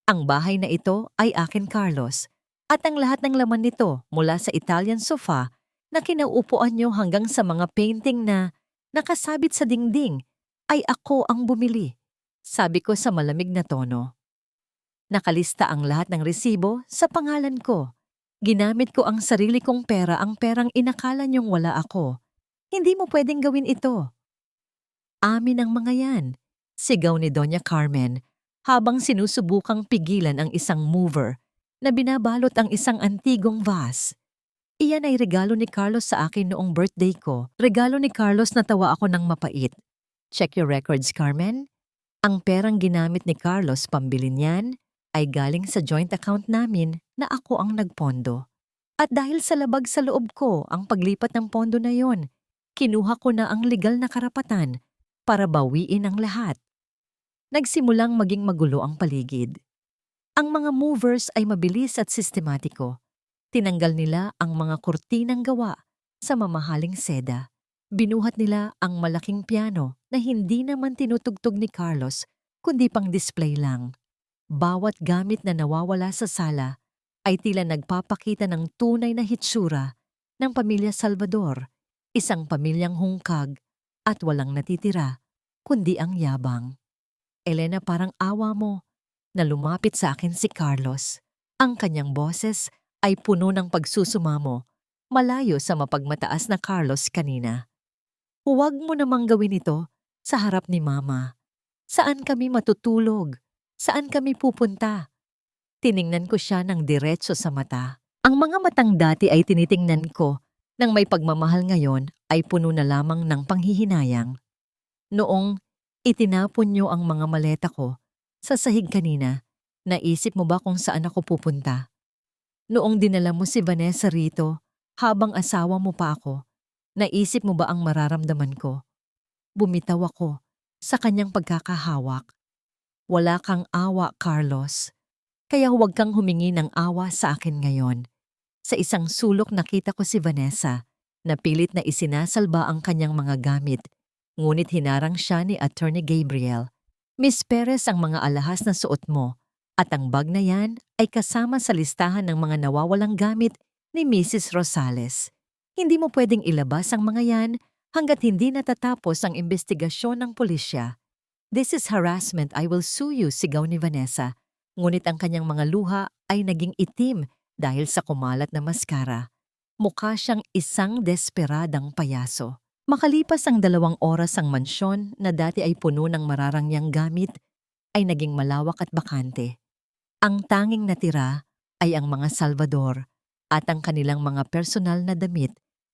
Ang bahay na ito ay akin, Carlos. At ang lahat ng laman nito mula sa Italian sofa na kinauupuan niyo hanggang sa mga painting na nakasabit sa dingding ay ako ang bumili. Sabi ko sa malamig na tono. Nakalista ang lahat ng resibo sa pangalan ko. Ginamit ko ang sarili kong pera, ang perang inakala niyong wala ako. Hindi mo pwedeng gawin ito. Amin ang mga yan, sigaw ni Doña Carmen habang sinusubukang pigilan ang isang mover na binabalot ang isang antigong vase. Iyan ay regalo ni Carlos sa akin noong birthday ko. Regalo ni Carlos na tawa ako ng mapait. Check your records, Carmen. Ang perang ginamit ni Carlos pambili niyan ay galing sa joint account namin na ako ang nagpondo. At dahil sa labag sa loob ko ang paglipat ng pondo na yon, kinuha ko na ang legal na karapatan para bawiin ang lahat. Nagsimulang maging magulo ang paligid. Ang mga movers ay mabilis at sistematiko. Tinanggal nila ang mga kurtinang gawa sa mamahaling seda. Binuhat nila ang malaking piano na hindi naman tinutugtog ni Carlos kundi pang display lang. Bawat gamit na nawawala sa sala ay tila nagpapakita ng tunay na hitsura ng pamilya Salvador, isang pamilyang hungkag at walang natitira kundi ang yabang. Elena, parang awa mo na lumapit sa akin si Carlos. Ang kanyang boses ay puno ng pagsusumamo, malayo sa mapagmataas na Carlos kanina. Huwag mo namang gawin ito sa harap ni Mama. Saan kami matutulog? Saan kami pupunta? Tiningnan ko siya ng diretso sa mata. Ang mga matang dati ay tinitingnan ko nang may pagmamahal ngayon ay puno na lamang ng panghihinayang. Noong itinapon niyo ang mga maleta ko sa sahig kanina, naisip mo ba kung saan ako pupunta? Noong dinala mo si Vanessa rito, habang asawa mo pa ako, naisip mo ba ang mararamdaman ko? Bumitaw ako sa kanyang pagkakahawak. Wala kang awa, Carlos. Kaya huwag kang humingi ng awa sa akin ngayon. Sa isang sulok nakita ko si Vanessa na pilit na isinasalba ang kanyang mga gamit, ngunit hinarang siya ni Attorney Gabriel. Miss Perez, ang mga alahas na suot mo at ang bag na yan ay kasama sa listahan ng mga nawawalang gamit ni Mrs. Rosales. Hindi mo pwedeng ilabas ang mga yan hanggat hindi natatapos ang investigasyon ng pulisya. This is harassment, I will sue you, sigaw ni Vanessa. Ngunit ang kanyang mga luha ay naging itim dahil sa kumalat na maskara. Mukha siyang isang desperadang payaso. Makalipas ang 2 oras, ang mansyon na dati ay puno ng mararangyang gamit ay naging malawak at bakante. Ang tanging natira ay ang mga Salvador at ang kanilang mga personal na damit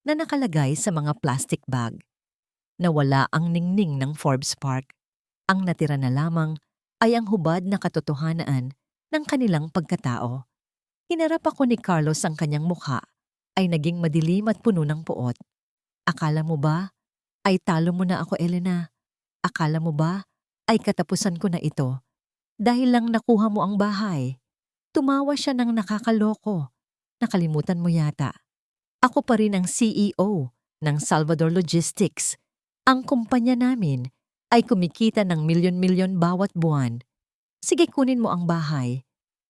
na nakalagay sa mga plastic bag. Nawala ang ningning ng Forbes Park. Ang natira na lamang ay ang hubad na katotohanan ng kanilang pagkatao. Hinarap ako ni Carlos, ang kanyang mukha ay naging madilim at puno ng puot. Akala mo ba ay talo mo na ako, Elena? Akala mo ba ay katapusan ko na ito? Dahil lang nakuha mo ang bahay. Tumawa siya ng nakakaloko. Nakalimutan mo yata. Ako pa rin ang CEO ng Salvador Logistics. Ang kumpanya namin ay kumikita ng milyon-milyon bawat buwan. Sige, kunin mo ang bahay.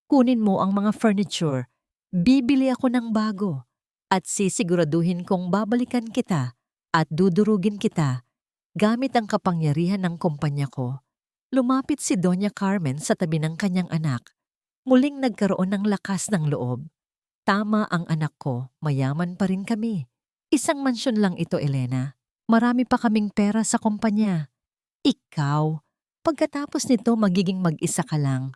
Kunin mo ang mga furniture. Bibili ako ng bago. At sisiguraduhin kong babalikan kita at dudurugin kita gamit ang kapangyarihan ng kumpanya ko. Lumapit si Doña Carmen sa tabi ng kanyang anak. Muling nagkaroon ng lakas ng loob. Tama ang anak ko, mayaman pa rin kami. Isang mansyon lang ito, Elena. Marami pa kaming pera sa kumpanya. Ikaw, pagkatapos nito magiging mag-isa ka lang.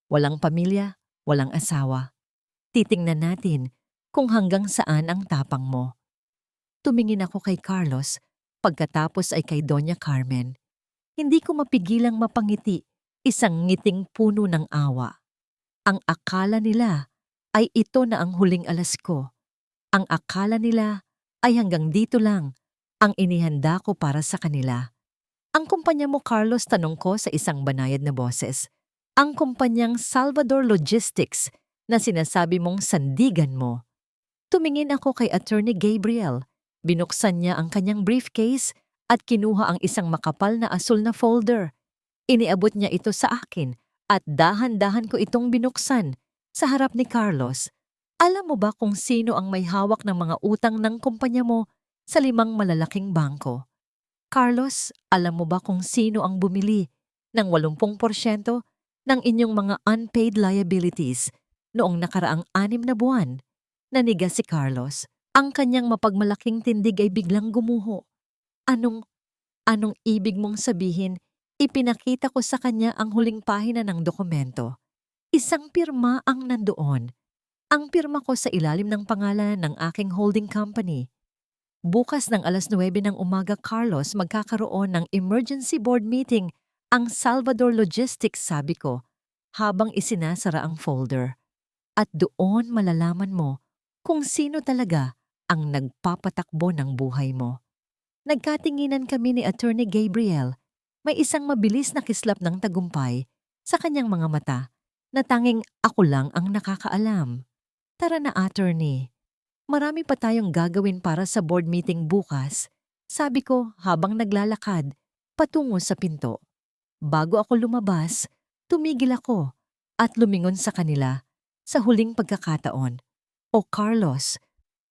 Walang pamilya, walang asawa. Titingnan natin kung hanggang saan ang tapang mo. Tumingin ako kay Carlos, pagkatapos ay kay Doña Carmen. Hindi ko mapigilang mapangiti, isang ngiting puno ng awa. Ang akala nila ay ito na ang huling alas ko. Ang akala nila ay hanggang dito lang ang inihanda ko para sa kanila. Ang kumpanya mo, Carlos, tanong ko sa isang banayad na boses. Ang kumpanyang Salvador Logistics na sinasabi mong sandigan mo. Tumingin ako kay Attorney Gabriel. Binuksan niya ang kanyang briefcase at kinuha ang isang makapal na asul na folder. Iniabot niya ito sa akin at dahan-dahan ko itong binuksan sa harap ni Carlos. Alam mo ba kung sino ang may hawak ng mga utang ng kumpanya mo sa 5 malalaking bangko? Carlos, alam mo ba kung sino ang bumili ng 80% ng inyong mga unpaid liabilities noong nakaraang 6 na buwan? Naniga si Carlos. Ang kanyang mapagmalaking tindig ay biglang gumuho. Anong ibig mong sabihin? Ipinakita ko sa kanya ang huling pahina ng dokumento. Isang pirma ang nandoon. Ang pirma ko sa ilalim ng pangalan ng aking holding company. Bukas ng 9:00 ng umaga, Carlos, magkakaroon ng emergency board meeting ang Salvador Logistics, sabi ko, habang isinasara ang folder. At doon malalaman mo kung sino talaga ang nagpapatakbo ng buhay mo. Nagkatinginan kami ni Attorney Gabriel. May isang mabilis na kislap ng tagumpay sa kanyang mga mata na tanging ako lang ang nakakaalam. Tara na, Attorney. Marami pa tayong gagawin para sa board meeting bukas, sabi ko habang naglalakad patungo sa pinto. Bago ako lumabas, tumigil ako at lumingon sa kanila sa huling pagkakataon. O Carlos,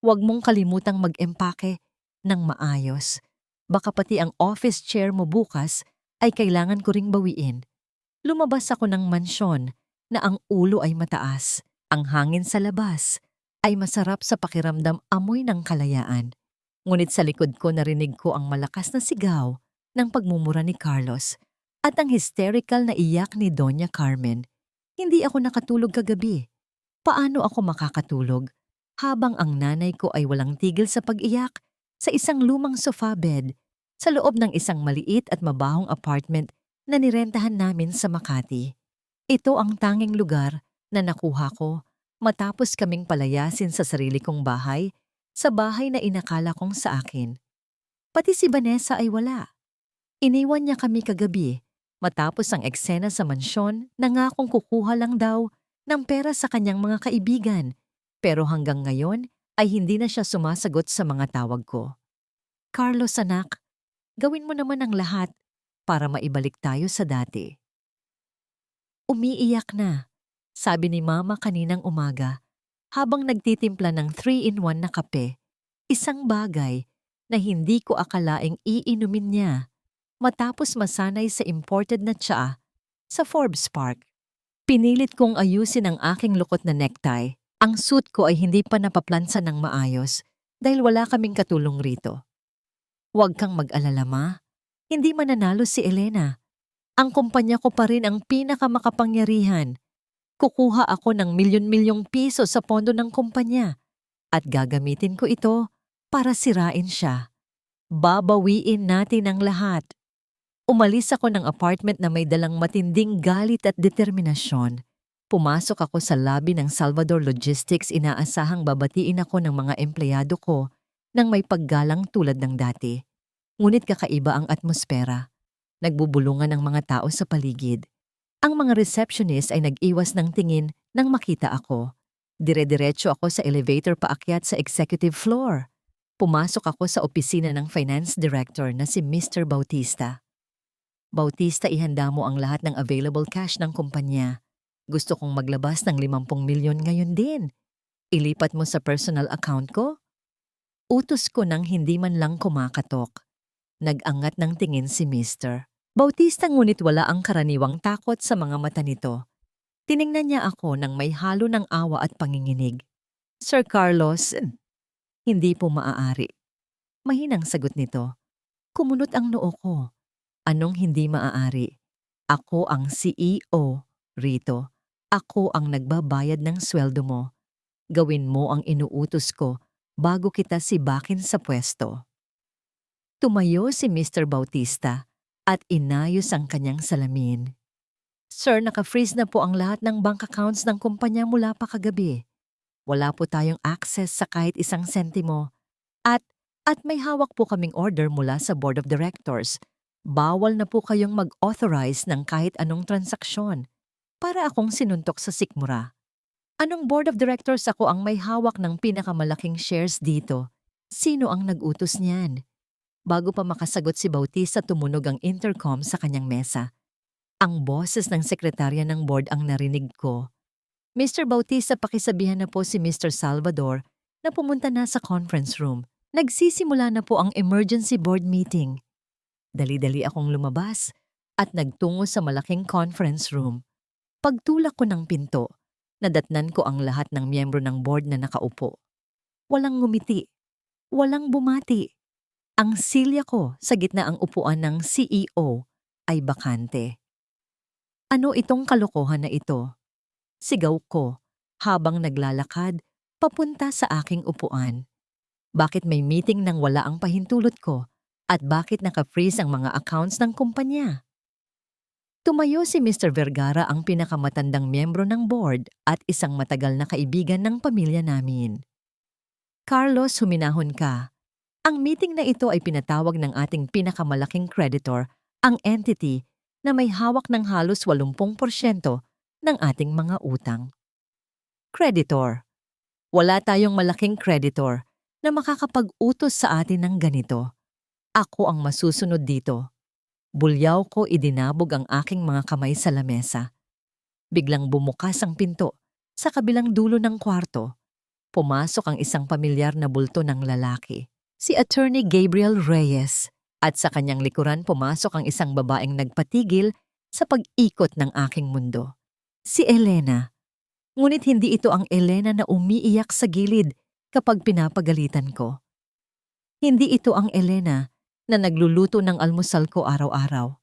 huwag mong kalimutang mag-empake ng maayos. Baka pati ang office chair mo bukas ay kailangan ko ring bawiin. Lumabas ako ng mansyon na ang ulo ay mataas, ang hangin sa labas ay masarap sa pakiramdam, amoy ng kalayaan. Ngunit sa likod ko narinig ko ang malakas na sigaw ng pagmumura ni Carlos at ang hysterical na iyak ni Doña Carmen. Hindi ako nakatulog kagabi. Paano ako makakatulog habang ang nanay ko ay walang tigil sa pag-iyak sa isang lumang sofa bed sa loob ng isang maliit at mabahong apartment na nirentahan namin sa Makati. Ito ang tanging lugar na nakuha ko matapos kaming palayasin sa sarili kong bahay, sa bahay na inakala kong sa akin. Pati si Vanessa ay wala. Iniwan niya kami kagabi, matapos ang eksena sa mansyon na nga kung kukuha lang daw ng pera sa kanyang mga kaibigan. Pero hanggang ngayon ay hindi na siya sumasagot sa mga tawag ko. Carlos anak, gawin mo naman ang lahat para maibalik tayo sa dati. Umiiyak na, sabi ni Mama kaninang umaga habang nagtitimpla ng 3-in-1 na kape. Isang bagay na hindi ko akalaing iinumin niya matapos masanay sa imported na tsaa sa Forbes Park. Pinilit kong ayusin ang aking lukot na necktie. Ang suit ko ay hindi pa napaplansa ng maayos dahil wala kaming katulong rito. Huwag kang mag-alala ma, hindi mananalo si Elena. Ang kumpanya ko pa rin ang pinakamakapangyarihan. Kukuha ako ng milyon-milyong piso sa pondo ng kumpanya at gagamitin ko ito para sirain siya. Babawiin natin ang lahat. Umalis ako ng apartment na may dalang matinding galit at determinasyon. Pumasok ako sa lobby ng Salvador Logistics, inaasahang babatiin ako ng mga empleyado ko nang may paggalang tulad ng dati. Ngunit kakaiba ang atmosfera. Nagbubulungan ang mga tao sa paligid. Ang mga receptionist ay nag-iwas ng tingin nang makita ako. Dire-diretso ako sa elevator paakyat sa executive floor. Pumasok ako sa opisina ng finance director na si Mr. Bautista. Bautista, ihanda mo ang lahat ng available cash ng kumpanya. Gusto kong maglabas ng 50 milyon ngayon din. Ilipat mo sa personal account ko? Utos ko nang hindi man lang kumakatok. Nag-angat ng tingin si Mr. Bautista, ngunit wala ang karaniwang takot sa mga mata nito. Tiningnan niya ako nang may halo ng awa at panginginig. Sir Carlos, hindi po maaari. Mahinang sagot nito. Kumunot ang noo ko. Anong hindi maaari? Ako ang CEO rito. Ako ang nagbabayad ng sweldo mo. Gawin mo ang inuutos ko bago kita sibakin sa pwesto. Tumayo si Mr. Bautista at inayos ang kanyang salamin. Sir, naka-freeze na po ang lahat ng bank accounts ng kumpanya mula pa kagabi. Wala po tayong access sa kahit isang sentimo. At may hawak po kaming order mula sa Board of Directors. Bawal na po kayong mag-authorize ng kahit anong transaksyon. Para akong sinuntok sa sikmura. Anong Board of Directors? Ako ang may hawak ng pinakamalaking shares dito. Sino ang nag-utos niyan? Bago pa makasagot si Bautista, tumunog ang intercom sa kanyang mesa. Ang boses ng sekretarya ng board ang narinig ko. Mr. Bautista, pakisabihan na po si Mr. Salvador na pumunta na sa conference room. Nagsisimula na po ang emergency board meeting. Dali-dali akong lumabas at nagtungo sa malaking conference room. Pagtulak ko ng pinto, nadatnan ko ang lahat ng miyembro ng board na nakaupo. Walang ngumiti, walang bumati. Ang silya ko sa gitna ang upuan ng CEO ay bakante. Ano itong kalokohan na ito? Sigaw ko habang naglalakad papunta sa aking upuan. Bakit may meeting nang wala ang pahintulot ko at bakit naka-freeze ang mga accounts ng kumpanya? Tumayo si Mr. Vergara, ang pinakamatandang miyembro ng board at isang matagal na kaibigan ng pamilya namin. Carlos, huminahon ka. Ang meeting na ito ay pinatawag ng ating pinakamalaking creditor, ang entity na may hawak ng halos 80% ng ating mga utang. Creditor. Wala tayong malaking creditor na makakapag-utos sa atin ng ganito. Ako ang masusunod dito. Bulyaw ko, idinabog ang aking mga kamay sa lamesa. Biglang bumukas ang pinto sa kabilang dulo ng kwarto. Pumasok ang isang pamilyar na bulto ng lalaki. Si Attorney Gabriel Reyes, at sa kanyang likuran pumasok ang isang babaeng nagpatigil sa pag-ikot ng aking mundo. Si Elena. Ngunit hindi ito ang Elena na umiiyak sa gilid kapag pinapagalitan ko. Hindi ito ang Elena na nagluluto ng almusal ko araw-araw.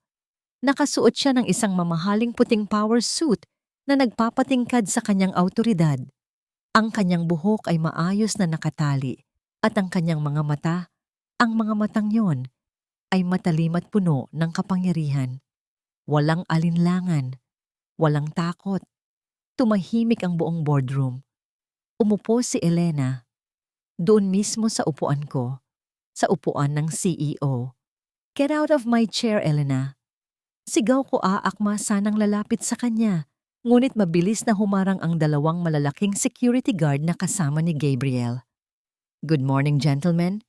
Nakasuot siya ng isang mamahaling puting power suit na nagpapatingkad sa kanyang awtoridad. Ang kanyang buhok ay maayos na nakatali. At ang kanyang mga mata, ang mga matang yon, ay matalim at puno ng kapangyarihan. Walang alinlangan, walang takot. Tumahimik ang buong boardroom. Umupo si Elena. Doon mismo sa upuan ko, sa upuan ng CEO. Get out of my chair, Elena. Sigaw ko, aakma sanang lalapit sa kanya. Ngunit mabilis na humarang ang dalawang malalaking security guard na kasama ni Gabriel. "Good morning, gentlemen."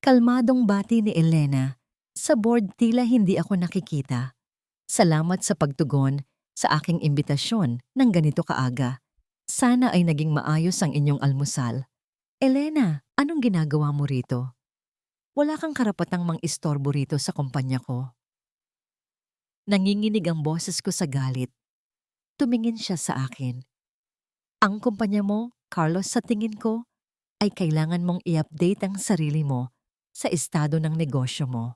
Kalmadong bati ni Elena. Sa board tila hindi ako nakikita. "Salamat sa pagtugon sa aking imbitasyon ng ganito kaaga. Sana ay naging maayos ang inyong almusal." "Elena, anong ginagawa mo rito? Wala kang karapatang mang-istorbo rito sa kumpanya ko." Nanginginig ang boses ko sa galit. Tumingin siya sa akin. "Ang kumpanya mo, Carlos, sa tingin ko, ay kailangan mong i-update ang sarili mo sa estado ng negosyo mo."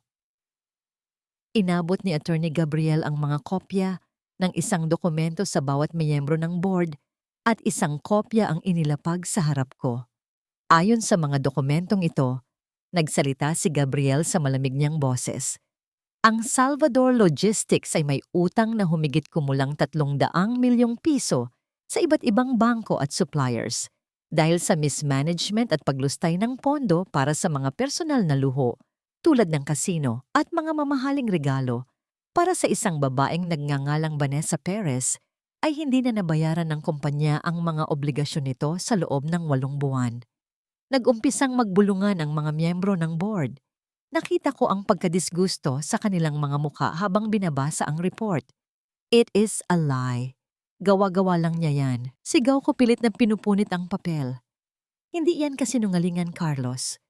Inabot ni Attorney Gabriel ang mga kopya ng isang dokumento sa bawat miyembro ng board at isang kopya ang inilapag sa harap ko. Ayon sa mga dokumentong ito, nagsalita si Gabriel sa malamig niyang boses. Ang Salvador Logistics ay may utang na humigit kumulang 300 milyong piso sa iba't ibang bangko at suppliers dahil sa mismanagement at paglustay ng pondo para sa mga personal na luho tulad ng kasino at mga mamahaling regalo para sa isang babaeng nagngangalang Vanessa Perez ay hindi na nabayaran ng kumpanya ang mga obligasyon nito sa loob ng 8 buwan. Nag-umpisang magbulungan ang mga miyembro ng board. Nakita ko ang pagkadisgusto sa kanilang mga mukha habang binabasa ang report. "It is a lie. Gawa-gawa lang niya yan." Sigaw ko pilit na pinupunit ang papel. "Hindi yan kasinungalingan, Carlos."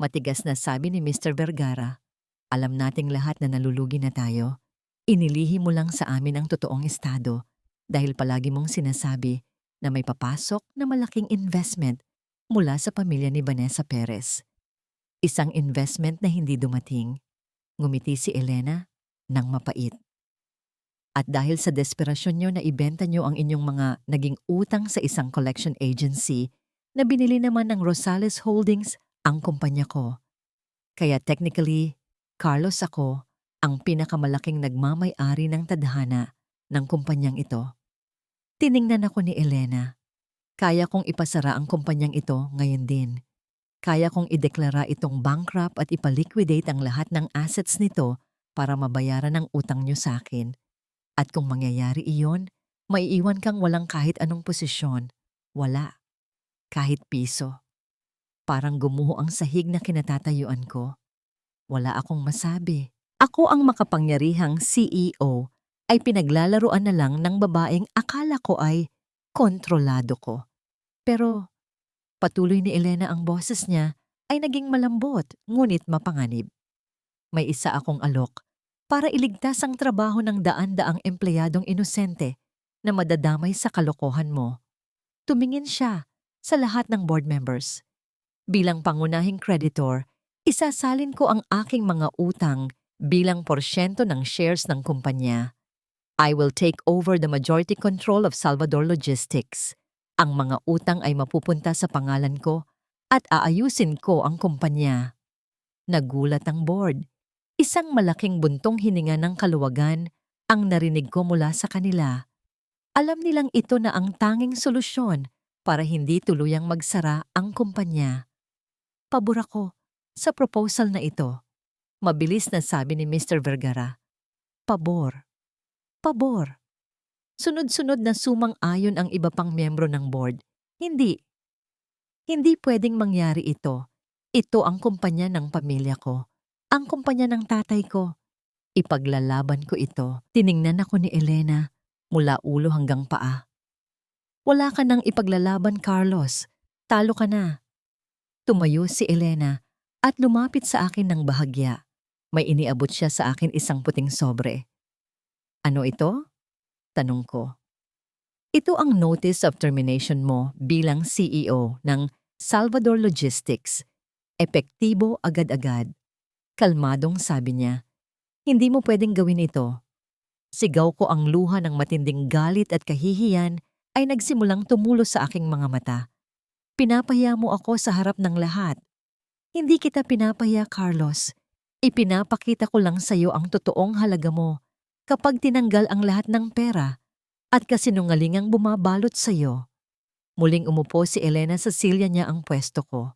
Matigas na sabi ni Mr. Vergara. "Alam nating lahat na nalulugi na tayo. Inilihi mo lang sa amin ang totoong estado dahil palagi mong sinasabi na may papasok na malaking investment mula sa pamilya ni Vanessa Perez. Isang investment na hindi dumating." Ngumiti si Elena nang mapait. "At dahil sa desperasyon nyo na ibenta nyo ang inyong mga naging utang sa isang collection agency na binili naman ng Rosales Holdings ang kumpanya ko. Kaya technically, Carlos, ako ang pinakamalaking nagmamay-ari ng tadhana ng kumpanyang ito." Tiningnan ako ni Elena. Kaya kong ipasara ang kumpanyang ito ngayon din. Kaya kong ideklara itong bankrupt at ipaliquidate ang lahat ng assets nito para mabayaran ang utang nyo sa akin. At kung mangyayari iyon, maiiwan kang walang kahit anong posisyon. Wala. Kahit piso. Parang gumuho ang sahig na kinatatayuan ko. Wala akong masabi. Ako ang makapangyarihang CEO ay pinaglalaruan na lang ng babaeng akala ko ay kontrolado ko. Pero patuloy ni Elena, ang boses niya ay naging malambot ngunit mapanganib. "May isa akong alok para iligtas ang trabaho ng daan-daang empleyadong inosente na madadamay sa kalokohan mo." Tumingin siya sa lahat ng board members. "Bilang pangunahing creditor, isasalin ko ang aking mga utang bilang porsyento ng shares ng kumpanya. I will take over the majority control of Salvador Logistics. Ang mga utang ay mapupunta sa pangalan ko at aayusin ko ang kumpanya." Nagulat ang board. Isang malaking buntong hininga ng kaluwagan ang narinig ko mula sa kanila. Alam nilang ito na ang tanging solusyon para hindi tuluyang magsara ang kumpanya. "Pabor ako sa proposal na ito." Mabilis na sabi ni Mr. Vergara. "Pabor. Pabor." Sunod-sunod na sumang-ayon ang iba pang miyembro ng board. Hindi. Hindi pwedeng mangyari ito. Ito ang kumpanya ng pamilya ko. Ang kumpanya ng tatay ko. Ipaglalaban ko ito. Tiningnan ako ni Elena mula ulo hanggang paa. "Wala ka nang ipaglalaban, Carlos. Talo ka na." Tumayo si Elena at lumapit sa akin ng bahagya. May iniabot siya sa akin isang puting sobre. "Ano ito?" tanong ko. "Ito ang notice of termination mo bilang CEO ng Salvador Logistics. Epektibo agad-agad." Kalmadong sabi niya. "Hindi mo pwedeng gawin ito." Sigaw ko, ang luha ng matinding galit at kahihiyan ay nagsimulang tumulo sa aking mga mata. "Pinapahiya mo ako sa harap ng lahat." "Hindi kita pinapahiya, Carlos. Ipinapakita ko lang sa iyo ang totoong halaga mo kapag tinanggal ang lahat ng pera at kasinungalingang bumabalot sa iyo." Muling umupo si Elena sa silya niya ang pwesto ko.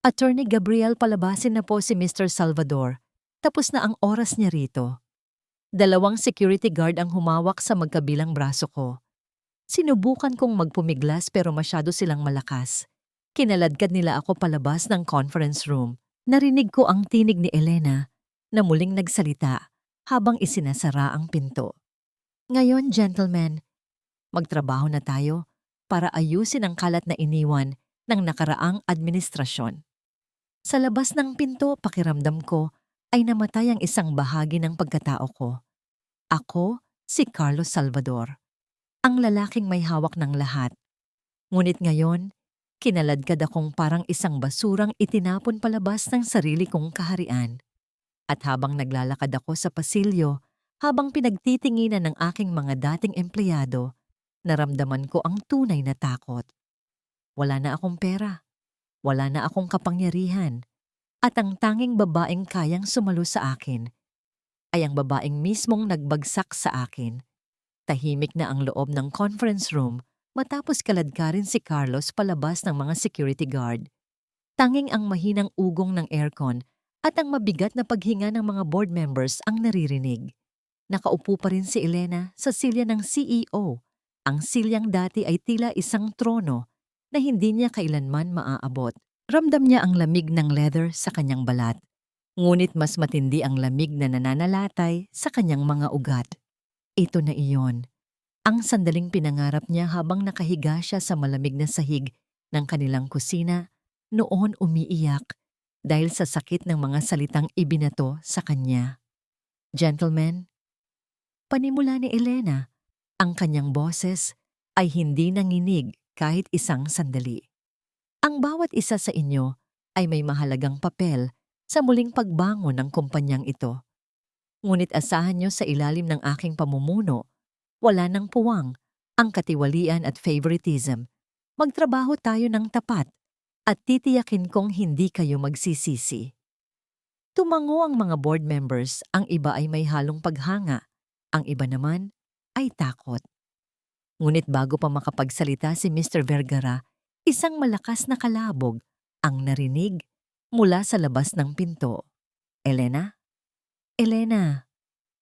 "Attorney Gabriel, palabasin na po si Mr. Salvador. Tapos na ang oras niya rito." 2 security guard ang humawak sa magkabilang braso ko. Sinubukan kong magpumiglas pero masyado silang malakas. Kinaladkad nila ako palabas ng conference room. Narinig ko ang tinig ni Elena na muling nagsalita habang isinasara ang pinto. Ngayon, gentlemen, magtrabaho na tayo para ayusin ang kalat na iniwan ng nakaraang administrasyon. Sa labas ng pinto, pakiramdam ko ay namatay ang isang bahagi ng pagkatao ko. Ako, si Carlos Salvador, ang lalaking may hawak ng lahat. Ngunit ngayon, kinaladkad akong parang isang basurang itinapon palabas ng sarili kong kaharian. At habang naglalakad ako sa pasilyo, habang pinagtitinginan ng aking mga dating empleyado, naramdaman ko ang tunay na takot. Wala na akong pera, wala na akong kapangyarihan, at ang tanging babaeng kayang sumalo sa akin ay ang babaeng mismong nagbagsak sa akin. Tahimik na ang loob ng conference room matapos kaladkarin si Carlos palabas ng mga security guard. Tanging ang mahinang ugong ng aircon at ang mabigat na paghinga ng mga board members ang naririnig. Nakaupo pa rin si Elena sa silya ng CEO. Ang silyang dati ay tila isang trono na hindi niya kailanman maaabot. Ramdam niya ang lamig ng leather sa kanyang balat. Ngunit mas matindi ang lamig na nananalatay sa kanyang mga ugat. Ito na iyon. Ang sandaling pinangarap niya habang nakahiga siya sa malamig na sahig ng kanilang kusina, noon umiiyak dahil sa sakit ng mga salitang ibinato sa kanya. Gentlemen, panimula ni Elena, ang kanyang boses ay hindi nanginig kahit isang sandali. Ang bawat isa sa inyo ay may mahalagang papel sa muling pagbangon ng kumpanyang ito. Ngunit asahan niyo sa ilalim ng aking pamumuno, wala nang puwang ang katiwalian at favoritism. Magtrabaho tayo ng tapat at titiyakin kong hindi kayo magsisisi. Tumango ang mga board members, ang iba ay may halong paghanga, ang iba naman ay takot. Ngunit bago pa makapagsalita si Mr. Vergara, isang malakas na kalabog ang narinig mula sa labas ng pinto. Elena? Elena,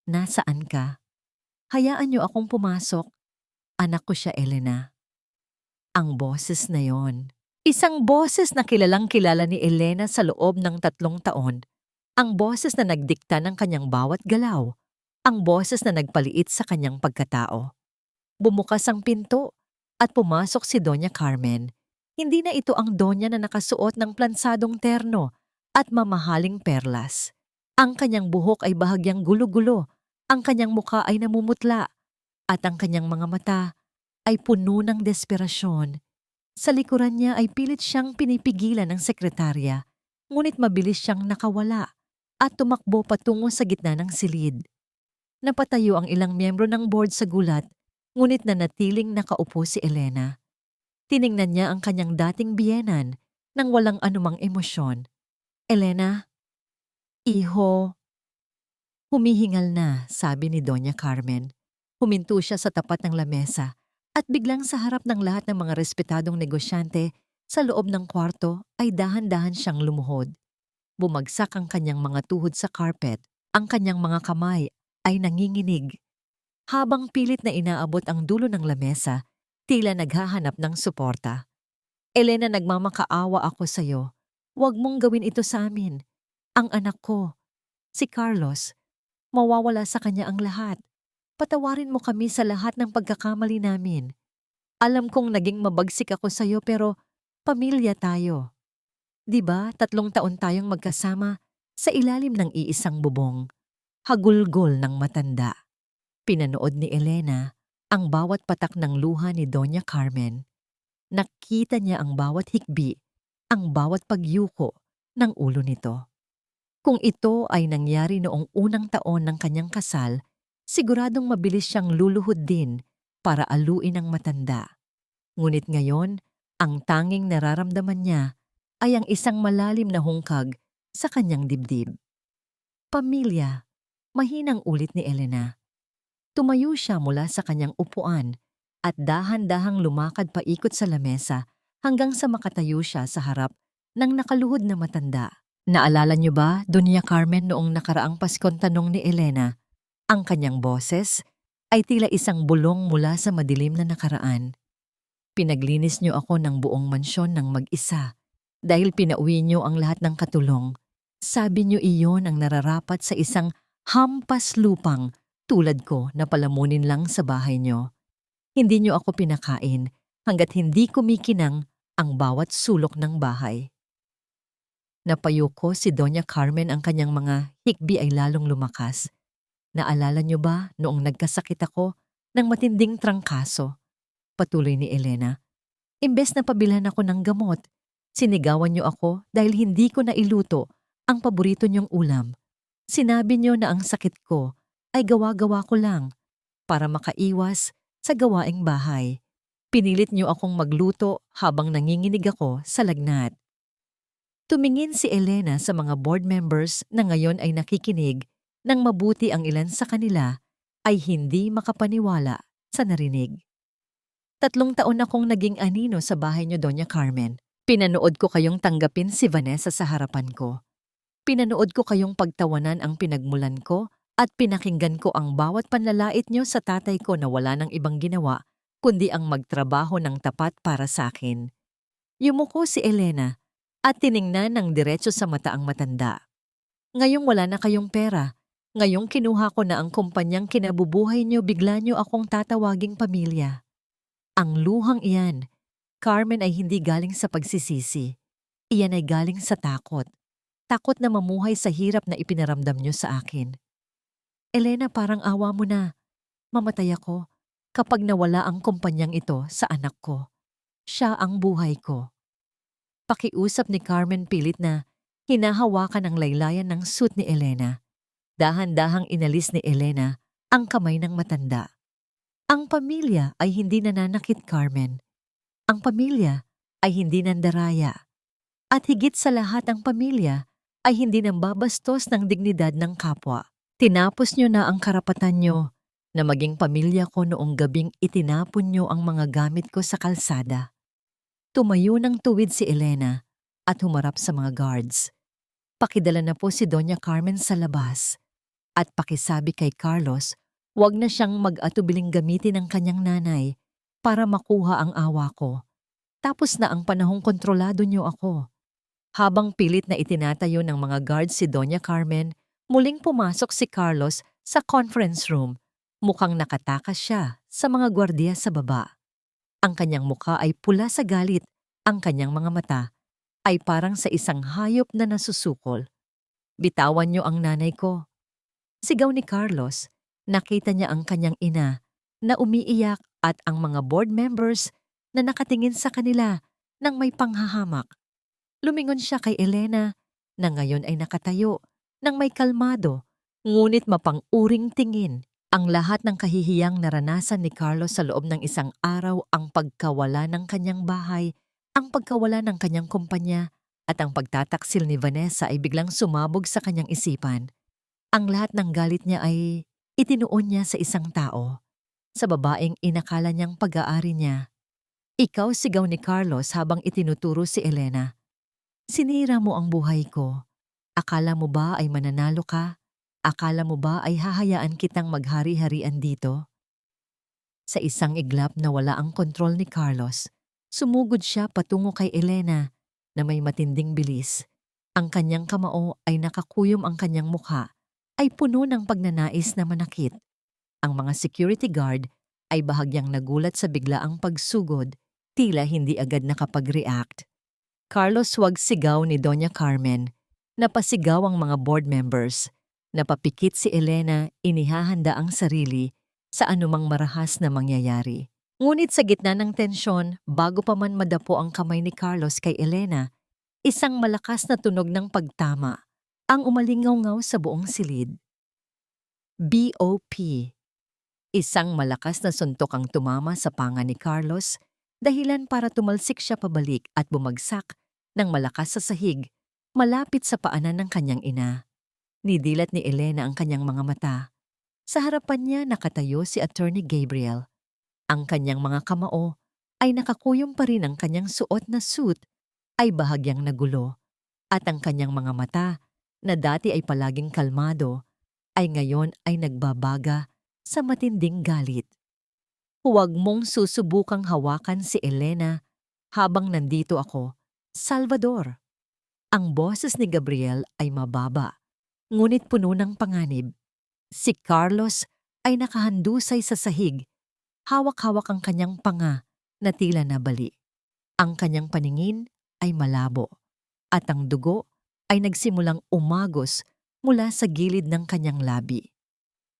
nasaan ka? Hayaan niyo akong pumasok. Anak ko siya, Elena. Ang boses na yon. Isang boses na kilalang kilala ni Elena sa loob ng 3 taon. Ang boses na nagdikta ng kanyang bawat galaw. Ang boses na nagpaliit sa kanyang pagkatao. Bumukas ang pinto at pumasok si Doña Carmen. Hindi na ito ang donya na nakasuot ng plansadong terno at mamahaling perlas. Ang kanyang buhok ay bahagyang gulo-gulo, ang kanyang muka ay namumutla, at ang kanyang mga mata ay puno ng desperasyon. Sa likuran niya ay pilit siyang pinipigilan ng sekretarya, ngunit mabilis siyang nakawala at tumakbo patungo sa gitna ng silid. Napatayo ang ilang miyembro ng board sa gulat, ngunit nanatiling nakaupo si Elena. Tiningnan niya ang kanyang dating biyenan nang walang anumang emosyon. Elena, iho. Humihingal na, sabi ni Doña Carmen. Huminto siya sa tapat ng lamesa at biglang sa harap ng lahat ng mga respetadong negosyante sa loob ng kwarto ay dahan-dahan siyang lumuhod. Bumagsak ang kanyang mga tuhod sa carpet, ang kanyang mga kamay ay nanginginig. Habang pilit na inaabot ang dulo ng lamesa, tila naghahanap ng suporta. Elena, nagmamakaawa ako sa'yo. Huwag mong gawin ito sa amin. Ang anak ko, si Carlos, mawawala sa kanya ang lahat. Patawarin mo kami sa lahat ng pagkakamali namin. Alam kong naging mabagsik ako sa'yo pero pamilya tayo. 'Di ba, 3 taon tayong magkasama sa ilalim ng iisang bubong. Hagulgol ng matanda. Pinanood ni Elena ang bawat patak ng luha ni Doña Carmen. Nakita niya ang bawat hikbi, ang bawat pagyuko ng ulo nito. Kung ito ay nangyari noong unang taon ng kanyang kasal, siguradong mabilis siyang luluhod din para aluin ang matanda. Ngunit ngayon, ang tanging nararamdaman niya ay ang isang malalim na hungkag sa kanyang dibdib. Pamilya, mahinang ulit ni Elena. Tumayo siya mula sa kanyang upuan at dahan-dahang lumakad paikot sa lamesa hanggang sa makatayo siya sa harap ng nakaluhod na matanda. Naalala niyo ba, Doña Carmen, noong nakaraang Paskong tanong ni Elena, ang kanyang boses ay tila isang bulong mula sa madilim na nakaraan. Pinaglinis niyo ako ng buong mansyon ng mag-isa dahil pinauwi niyo ang lahat ng katulong. Sabi niyo iyon ang nararapat sa isang hampas lupang tulad ko na palamunin lang sa bahay niyo. Hindi niyo ako pinakain hanggat hindi kumikinang ang bawat sulok ng bahay. Napayuko si Doña Carmen, ang kanyang mga hikbi ay lalong lumakas. Naalala niyo ba noong nagkasakit ako ng matinding trangkaso? Patuloy ni Elena. Imbes na pabilhan ako ng gamot, sinigawan niyo ako dahil hindi ko nailuto ang paborito niyong ulam. Sinabi niyo na ang sakit ko ay gawa-gawa ko lang para makaiwas sa gawaing bahay. Pinilit niyo akong magluto habang nanginginig ako sa lagnat. Tumingin si Elena sa mga board members na ngayon ay nakikinig nang mabuti ang ilan sa kanila ay hindi makapaniwala sa narinig. 3 taon akong naging anino sa bahay niyo, Doña Carmen. Pinanood ko kayong tanggapin si Vanessa sa harapan ko. Pinanood ko kayong pagtawanan ang pinagmulan ko at pinakinggan ko ang bawat panlalait niyo sa tatay ko na wala ng ibang ginawa kundi ang magtrabaho ng tapat para sa akin. Yumuko si Elena at tiningnan ng diretso sa mata ang matanda. Ngayong wala na kayong pera, ngayong kinuha ko na ang kumpanyang kinabubuhay niyo, bigla niyo akong tatawaging pamilya. Ang luhang iyan, Carmen, ay hindi galing sa pagsisisi. Iyan ay galing sa takot. Takot na mamuhay sa hirap na ipinaramdam niyo sa akin. Elena, parang awa mo na. Mamatay ako kapag nawala ang kumpanyang ito sa anak ko. Siya ang buhay ko. Pakiusap ni Carmen, pilit na hinahawakan ang laylayan ng suit ni Elena. Dahan-dahang inalis ni Elena ang kamay ng matanda. Ang pamilya ay hindi nananakit, Carmen. Ang pamilya ay hindi nandaraya. At higit sa lahat, ang pamilya ay hindi nambabastos ng dignidad ng kapwa. Tinapos niyo na ang karapatan niyo na maging pamilya ko noong gabing itinapon niyo ang mga gamit ko sa kalsada. Tumayo ng tuwid si Elena at humarap sa mga guards. Pakidala na po si Doña Carmen sa labas at pakisabi kay Carlos huwag na siyang mag-atubiling gamitin ang kanyang nanay para makuha ang awa ko. Tapos na ang panahong kontrolado niyo ako. Habang pilit na itinatayo ng mga guards si Doña Carmen, muling pumasok si Carlos sa conference room. Mukhang nakatakas siya sa mga gwardiya sa baba. Ang kanyang mukha ay pula sa galit, ang kanyang mga mata ay parang sa isang hayop na nasusukol. Bitawan niyo ang nanay ko. Sigaw ni Carlos. Nakita niya ang kanyang ina na umiiyak at ang mga board members na nakatingin sa kanila nang may panghahamak. Lumingon siya kay Elena na ngayon ay nakatayo nang may kalmado ngunit mapang-uring tingin. Ang lahat ng kahihiyang naranasan ni Carlos sa loob ng isang araw, ang pagkawala ng kanyang bahay, ang pagkawala ng kanyang kumpanya, at ang pagtataksil ni Vanessa ay biglang sumabog sa kanyang isipan. Ang lahat ng galit niya ay itinuon niya sa isang tao, sa babaeng inakala niyang pag-aari niya. Ikaw, sigaw ni Carlos habang itinuturo si Elena. Sinira mo ang buhay ko. Akala mo ba ay mananalo ka? Akala mo ba ay hahayaan kitang maghari-harian dito? Sa isang iglap na wala ang kontrol ni Carlos, sumugod siya patungo kay Elena na may matinding bilis. Ang kanyang kamao ay nakakuyom, ang kanyang mukha ay puno ng pagnanais na manakit. Ang mga security guard ay bahagyang nagulat sa biglaang pagsugod, tila hindi agad nakapag-react. Carlos, wag, sigaw ni Doña Carmen. Napasigaw ang mga board members. Napapikit si Elena, inihahanda ang sarili sa anumang marahas na mangyayari. Ngunit sa gitna ng tensyon, bago pa man madapo ang kamay ni Carlos kay Elena, isang malakas na tunog ng pagtama ang umalingaw-ngaw sa buong silid. BOP. Isang malakas na suntok ang tumama sa panga ni Carlos, dahilan para tumalsik siya pabalik at bumagsak ng malakas sa sahig, malapit sa paanan ng kanyang ina. Nidilat ni Elena ang kanyang mga mata. Sa harapan niya nakatayo si Attorney Gabriel. Ang kanyang mga kamao ay nakakuyom pa rin, ang kanyang suot na suit ay bahagyang nagulo. At ang kanyang mga mata na dati ay palaging kalmado ay ngayon ay nagbabaga sa matinding galit. Huwag mong susubukang hawakan si Elena habang nandito ako, Salvador. Ang boses ni Gabriel ay mababa, ngunit puno ng panganib. Si Carlos ay nakahandusay sa sahig, hawak-hawak ang kanyang panga na tila nabali. Ang kanyang paningin ay malabo at ang dugo ay nagsimulang umagos mula sa gilid ng kanyang labi.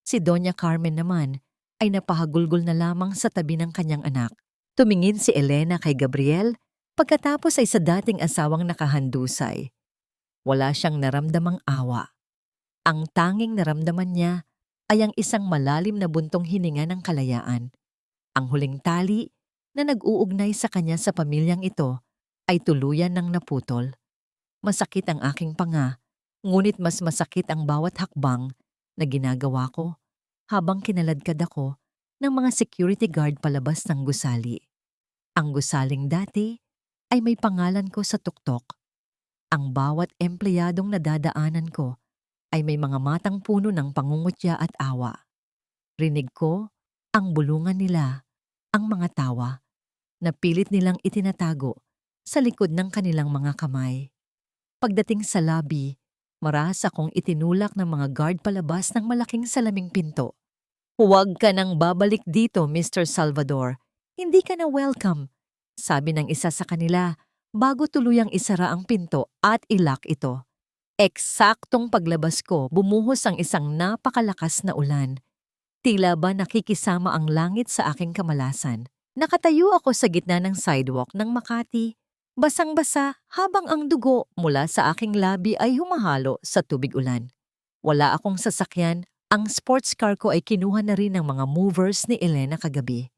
Si Doña Carmen naman ay napahagulgol na lamang sa tabi ng kanyang anak. Tumingin si Elena kay Gabriel pagkatapos ay sa dating asawang nakahandusay. Wala siyang naramdamang awa. Ang tanging naramdaman niya ay ang isang malalim na buntong hininga ng kalayaan. Ang huling tali na nag-uugnay sa kanya sa pamilyang ito ay tuluyan ng naputol. Masakit ang aking panga, ngunit mas masakit ang bawat hakbang na ginagawa ko habang kinaladkad ako ng mga security guard palabas ng gusali. Ang gusaling dati ay may pangalan ko sa tuktok. Ang bawat empleyadong nadadaanan ko ay may mga matang puno ng pangungutya at awa. Rinig ko ang bulungan nila, ang mga tawa, na pilit nilang itinatago sa likod ng kanilang mga kamay. Pagdating sa lobby, marahas akong itinulak ng mga guard palabas ng malaking salaming pinto. "Huwag ka nang babalik dito, Mr. Salvador. Hindi ka na welcome," sabi ng isa sa kanila bago tuluyang isara ang pinto at ilock ito. Eksaktong paglabas ko, bumuhos ang isang napakalakas na ulan. Tila ba nakikisama ang langit sa aking kamalasan. Nakatayo ako sa gitna ng sidewalk ng Makati, basang-basa habang ang dugo mula sa aking labi ay humahalo sa tubig ulan. Wala akong sasakyan, ang sports car ko ay kinuha na rin ng mga movers ni Elena kagabi.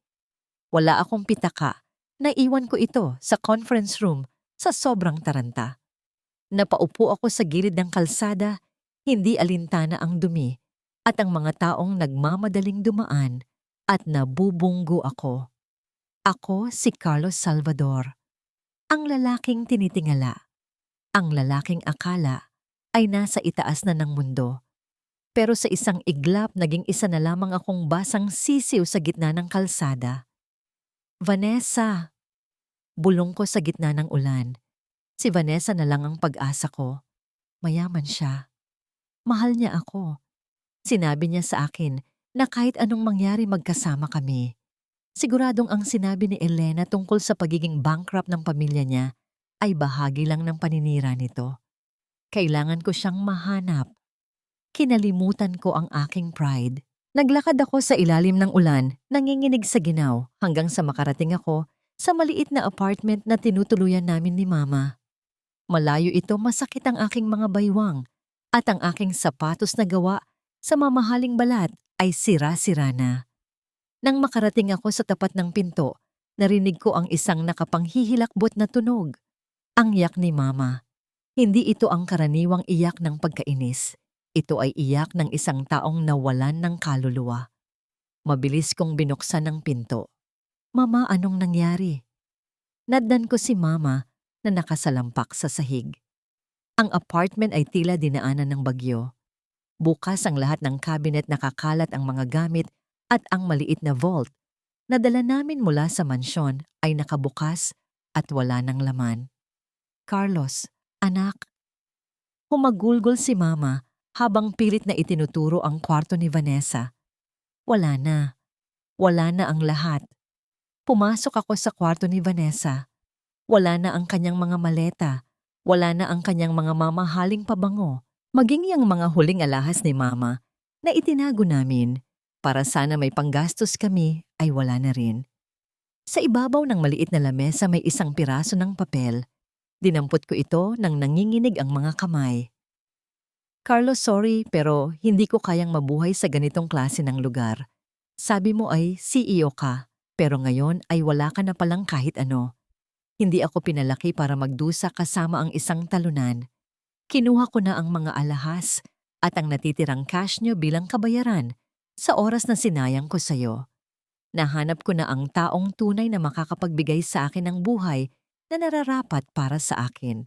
Wala akong pitaka, naiwan ko ito sa conference room sa sobrang taranta. Napaupo ako sa gilid ng kalsada, hindi alintana ang dumi, at ang mga taong nagmamadaling dumaan at nabubunggo ako. Ako si Carlos Salvador, ang lalaking tinitingala, ang lalaking akala ay nasa itaas na ng mundo. Pero sa isang iglap naging isa na lamang akong basang sisiw sa gitna ng kalsada. "Vanessa!" Bulong ko sa gitna ng ulan. Si Vanessa na lang ang pag-asa ko. Mayaman siya. Mahal niya ako. Sinabi niya sa akin na kahit anong mangyari magkasama kami. Siguradong ang sinabi ni Elena tungkol sa pagiging bankrupt ng pamilya niya ay bahagi lang ng paninira nito. Kailangan ko siyang mahanap. Kinalimutan ko ang aking pride. Naglakad ako sa ilalim ng ulan, nanginginig sa ginaw hanggang sa makarating ako sa maliit na apartment na tinutuluyan namin ni Mama. Malayo ito, masakit ang aking mga baywang at ang aking sapatos na gawa sa mamahaling balat ay sira-sira na. Nang makarating ako sa tapat ng pinto, narinig ko ang isang nakapanghihilakbot na tunog. Ang iyak ni Mama. Hindi ito ang karaniwang iyak ng pagkainis. Ito ay iyak ng isang taong nawalan ng kaluluwa. Mabilis kong binuksan ang pinto. "Mama, anong nangyari?" Naddan ko si Mama na nakasalampak sa sahig. Ang apartment ay tila dinaanan ng bagyo. Bukas ang lahat ng cabinet, nakakalat ang mga gamit at ang maliit na vault na dala namin mula sa mansyon ay nakabukas at wala ng laman. "Carlos, anak." Humagulgol si Mama habang pilit na itinuturo ang kwarto ni Vanessa. Wala na. Wala na ang lahat. Pumasok ako sa kwarto ni Vanessa. Wala na ang kanyang mga maleta. Wala na ang kanyang mga mamahaling pabango. Maging yung mga huling alahas ni Mama na itinago namin para sana may panggastos kami ay wala na rin. Sa ibabaw ng maliit na lamesa may isang piraso ng papel. Dinampot ko ito nang nanginginig ang mga kamay. "Carlos, sorry pero hindi ko kayang mabuhay sa ganitong klase ng lugar. Sabi mo ay CEO ka, pero ngayon ay wala ka na palang kahit ano. Hindi ako pinalaki para magdusa kasama ang isang talunan. Kinuha ko na ang mga alahas at ang natitirang cash nyo bilang kabayaran sa oras na sinayang ko sa'yo. Nahanap ko na ang taong tunay na makakapagbigay sa akin ng buhay na nararapat para sa akin.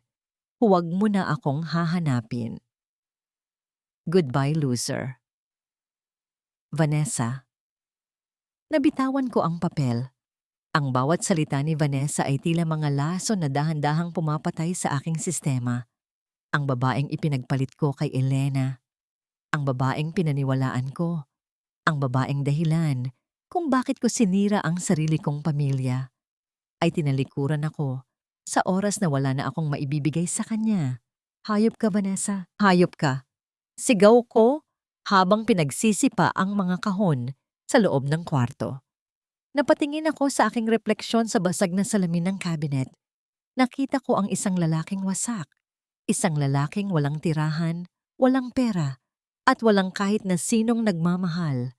Huwag mo na akong hahanapin. Goodbye, loser." Vanessa. Nabitawan ko ang papel. Ang bawat salita ni Vanessa ay tila mga laso na dahan-dahang pumapatay sa aking sistema. Ang babaeng ipinagpalit ko kay Elena. Ang babaeng pinaniwalaan ko. Ang babaeng dahilan kung bakit ko sinira ang sarili kong pamilya. Ay tinalikuran ako sa oras na wala na akong maibibigay sa kanya. Hayop ka, Vanessa. Hayop ka. Sigaw ko habang pinagsisipa ang mga kahon sa loob ng kwarto. Napatingin ako sa aking refleksyon sa basag na salamin ng cabinet. Nakita ko ang isang lalaking wasak. Isang lalaking walang tirahan, walang pera, at walang kahit na sinong nagmamahal.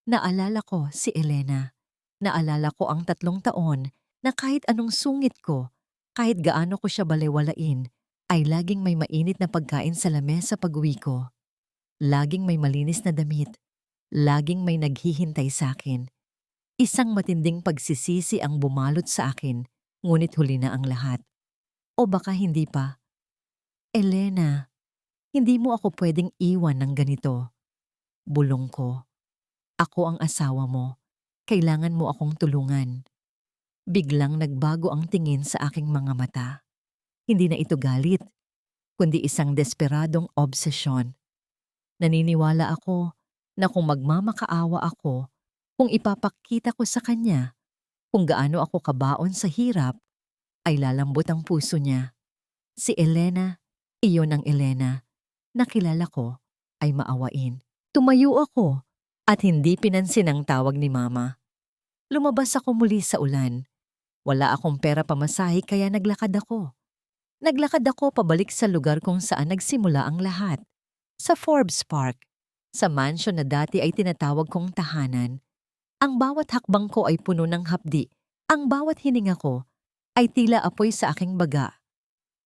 Naalala ko si Elena. Naalala ko ang 3 taon na kahit anong sungit ko, kahit gaano ko siya balewalain, ay laging may mainit na pagkain sa lamesa pag-uwi ko. Laging may malinis na damit. Laging may naghihintay sa akin. Isang matinding pagsisisi ang bumalot sa akin, ngunit huli na ang lahat. O baka hindi pa. Elena, hindi mo ako pwedeng iwan ng ganito. Bulong ko. Ako ang asawa mo. Kailangan mo akong tulungan. Biglang nagbago ang tingin sa aking mga mata. Hindi na ito galit, kundi isang desperadong obsesyon. Naniniwala ako na kung magmamakaawa ako, kung ipapakita ko sa kanya kung gaano ako kabaon sa hirap, ay lalambot ang puso niya. Si Elena, iyon ang Elena, na kilala ko ay maawain. Tumayo ako at hindi pinansin ang tawag ni Mama. Lumabas ako muli sa ulan. Wala akong pera pamasahe kaya naglakad ako. Naglakad ako pabalik sa lugar kung saan nagsimula ang lahat. Sa Forbes Park, sa mansion na dati ay tinatawag kong tahanan. Ang bawat hakbang ko ay puno ng hapdi. Ang bawat hininga ko ay tila apoy sa aking baga.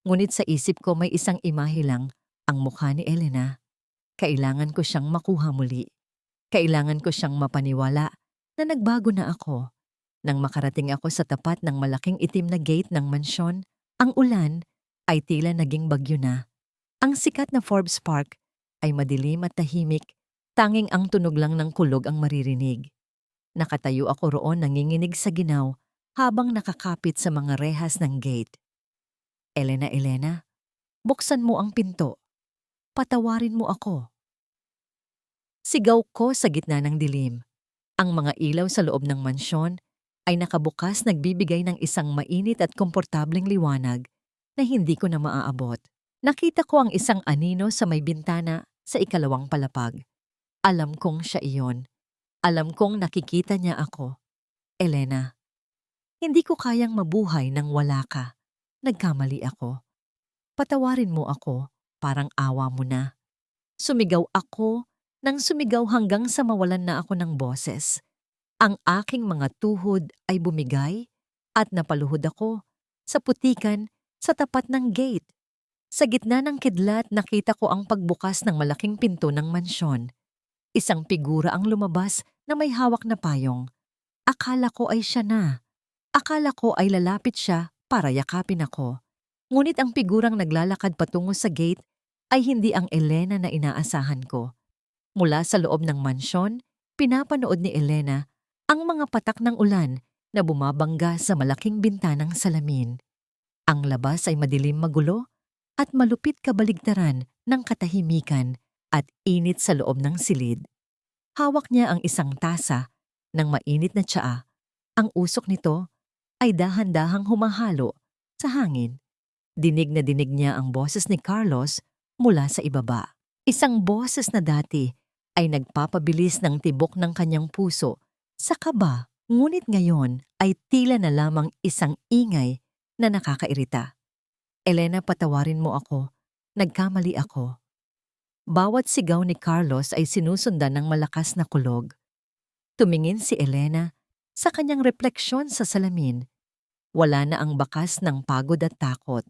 Ngunit sa isip ko may isang imahe lang, ang mukha ni Elena. Kailangan ko siyang makuha muli. Kailangan ko siyang mapaniwala na nagbago na ako. Nang makarating ako sa tapat ng malaking itim na gate ng mansyon, ang ulan ay tila naging bagyo na. Ang sikat na Forbes Park ay madilim at tahimik, tanging ang tunog lang ng kulog ang maririnig. Nakatayo ako roon nanginginig sa ginaw habang nakakapit sa mga rehas ng gate. Elena, Elena, buksan mo ang pinto. Patawarin mo ako. Sigaw ko sa gitna ng dilim. Ang mga ilaw sa loob ng mansyon ay nakabukas, nagbibigay ng isang mainit at komportableng liwanag na hindi ko na maaabot. Nakita ko ang isang anino sa may bintana sa 2 palapag. Alam kong siya iyon. Alam kong nakikita niya ako. Elena, hindi ko kayang mabuhay nang wala ka. Nagkamali ako. Patawarin mo ako, parang awa mo na. Sumigaw ako nang sumigaw hanggang sa mawalan na ako ng boses. Ang aking mga tuhod ay bumigay at napaluhod ako sa putikan sa tapat ng gate. Sa gitna ng kidlat nakita ko ang pagbukas ng malaking pinto ng mansyon. Isang figura ang lumabas na may hawak na payong. Akala ko ay siya na. Akala ko ay lalapit siya para yakapin ako. Ngunit ang figurang naglalakad patungo sa gate ay hindi ang Elena na inaasahan ko. Mula sa loob ng mansyon, pinapanood ni Elena ang mga patak ng ulan na bumabangga sa malaking bintanang salamin. Ang labas ay madilim, magulo at malupit kabaligtaran ng katahimikan at init sa loob ng silid. Hawak niya ang isang tasa ng mainit na tsaa. Ang usok nito ay dahan-dahang humahalo sa hangin. Dinig na dinig niya ang boses ni Carlos mula sa ibaba. Isang boses na dati ay nagpapabilis ng tibok ng kanyang puso sa kaba, ngunit ngayon ay tila na lamang isang ingay na nakakairita. Elena, patawarin mo ako. Nagkamali ako. Bawat sigaw ni Carlos ay sinusundan ng malakas na kulog. Tumingin si Elena sa kanyang refleksyon sa salamin. Wala na ang bakas ng pagod at takot.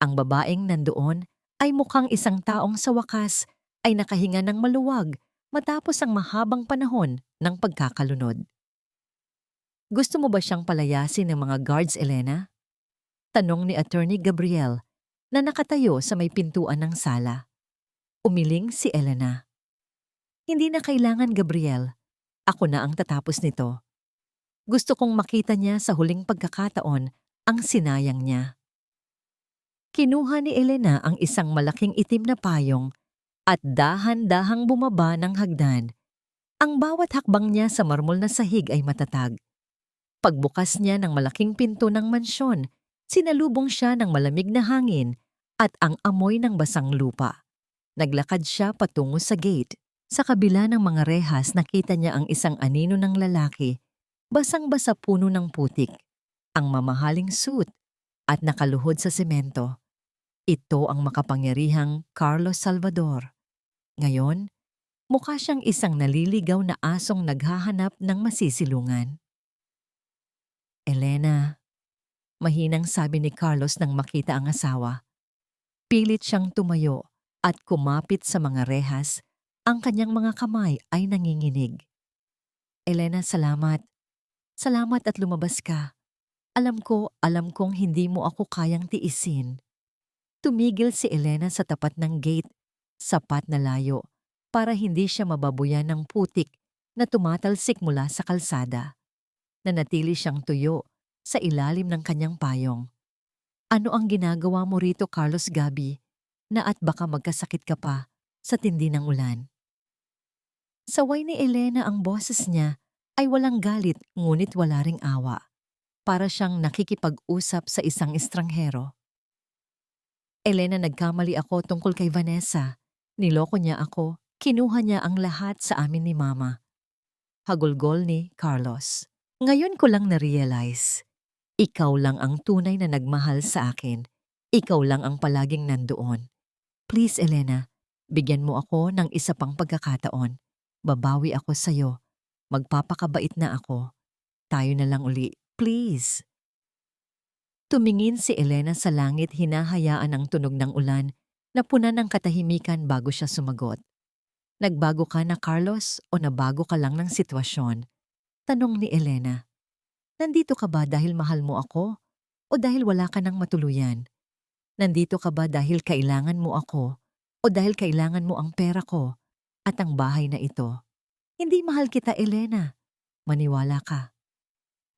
Ang babaeng nandoon ay mukhang isang taong sa wakas ay nakahinga ng maluwag matapos ang mahabang panahon ng pagkakalunod. Gusto mo ba siyang palayasin ng mga guards, Elena? Tanong ni Attorney Gabriel na nakatayo sa may pintuan ng sala. Umiling si Elena. Hindi na kailangan, Gabriel. Ako na ang tatapos nito. Gusto kong makita niya sa huling pagkakataon ang sinayang niya. Kinuha ni Elena ang isang malaking itim na payong at dahan-dahang bumaba ng hagdan. Ang bawat hakbang niya sa marmol na sahig ay matatag. Pagbukas niya ng malaking pinto ng mansyon, sinalubong siya ng malamig na hangin at ang amoy ng basang lupa. Naglakad siya patungo sa gate. Sa kabila ng mga rehas nakita niya ang isang anino ng lalaki, basang-basa puno ng putik, ang mamahaling suit at nakaluhod sa semento. Ito ang makapangyarihang Carlos Salvador. Ngayon, mukha siyang isang naliligaw na asong naghahanap ng masisilungan. Elena, mahinang sabi ni Carlos nang makita ang asawa. Pilit siyang tumayo at kumapit sa mga rehas. Ang kanyang mga kamay ay nanginginig. Elena, salamat. Salamat at lumabas ka. Alam kong hindi mo ako kayang tiisin. Tumigil si Elena sa tapat ng gate, sapat na layo, para hindi siya mababuyan ng putik na tumatalsik mula sa kalsada. Nanatili siyang tuyo sa ilalim ng kanyang payong. Ano ang ginagawa mo rito, Carlos Gabi, na at baka magkasakit ka pa sa tindi ng ulan? Saway ni Elena ang boses niya ay walang galit ngunit wala ring awa. Para siyang nakikipag-usap sa isang estranghero. Elena, nagkamali ako tungkol kay Vanessa. Niloko niya ako, kinuha niya ang lahat sa amin ni Mama. Hagulgol ni Carlos. Ngayon ko lang na-realize. Ikaw lang ang tunay na nagmahal sa akin. Ikaw lang ang palaging nandoon. Please, Elena, bigyan mo ako ng isa pang pagkakataon. Babawi ako sa'yo. Magpapakabait na ako. Tayo na lang uli. Please. Tumingin si Elena sa langit, hinahayaan ang tunog ng ulan na puna ng katahimikan bago siya sumagot. Nagbago ka na, Carlos, o nabago ka lang ng sitwasyon? Tanong ni Elena. Nandito ka ba dahil mahal mo ako o dahil wala ka nang matuluyan? Nandito ka ba dahil kailangan mo ako o dahil kailangan mo ang pera ko at ang bahay na ito? Hindi mahal kita, Elena. Maniwala ka.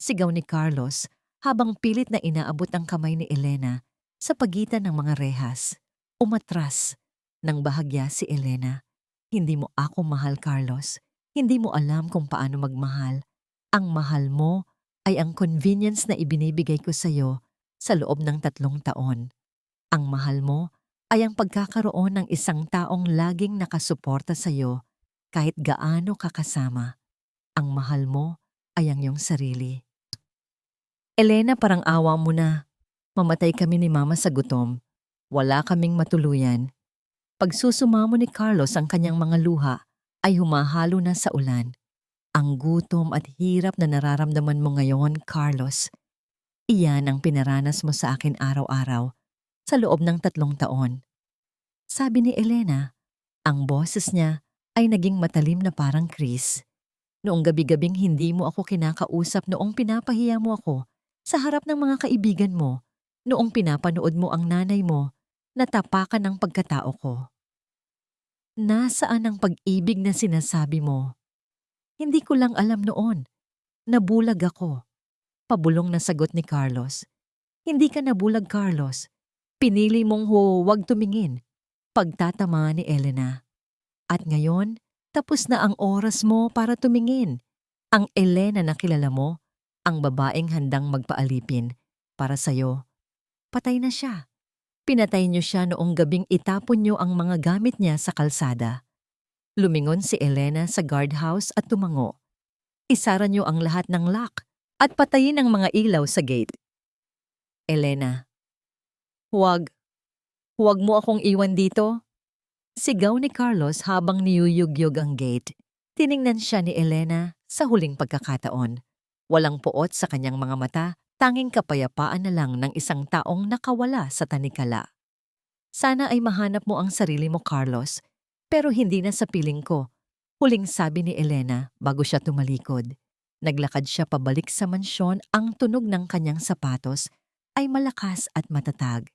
Sigaw ni Carlos habang pilit na inaabot ang kamay ni Elena sa pagitan ng mga rehas. Umatras nang bahagya si Elena. Hindi mo ako mahal, Carlos. Hindi mo alam kung paano magmahal. Ang mahal mo ay ang convenience na ibinibigay ko sa'yo sa loob ng 3 taon. Ang mahal mo ay ang pagkakaroon ng isang taong laging nakasuporta sa'yo kahit gaano ka kasama. Ang mahal mo ay ang iyong sarili. Elena, parang awa mo na. Mamatay kami ni Mama sa gutom. Wala kaming matuluyan. Pagsusumamo ni Carlos ang kanyang mga luha ay humahalo na sa ulan. Ang gutom at hirap na nararamdaman mo ngayon, Carlos, iyan ang pinaranas mo sa akin araw-araw sa loob ng 3 taon. Sabi ni Elena, ang boses niya ay naging matalim na parang Chris. Noong gabi-gabing hindi mo ako kinakausap, noong pinapahiya mo ako sa harap ng mga kaibigan mo, noong pinapanood mo ang nanay mo, natapakan ng pagkatao ko. Nasaan ang pag-ibig na sinasabi mo? Hindi ko lang alam noon. Nabulag ako. Pabulong na sagot ni Carlos. Hindi ka nabulag, Carlos. Pinili mong huwag tumingin. Pagtatama ni Elena. At ngayon, tapos na ang oras mo para tumingin. Ang Elena na kilala mo, ang babaeng handang magpaalipin para sa'yo. Patay na siya. Pinatay niyo siya noong gabing itapon niyo ang mga gamit niya sa kalsada. Lumingon si Elena sa guardhouse at tumango. Isara niyo ang lahat ng lock at patayin ang mga ilaw sa gate. Elena. Huwag mo akong iwan dito. Sigaw ni Carlos habang niyuyugyug ang gate. Tiningnan siya ni Elena sa huling pagkakataon. Walang puot sa kanyang mga mata, tanging kapayapaan na lang ng isang taong nakawala sa tanikala. Sana ay mahanap mo ang sarili mo, Carlos, pero hindi na sa piling ko. Huling sabi ni Elena bago siya tumalikod. Naglakad siya pabalik sa mansyon, ang tunog ng kanyang sapatos ay malakas at matatag.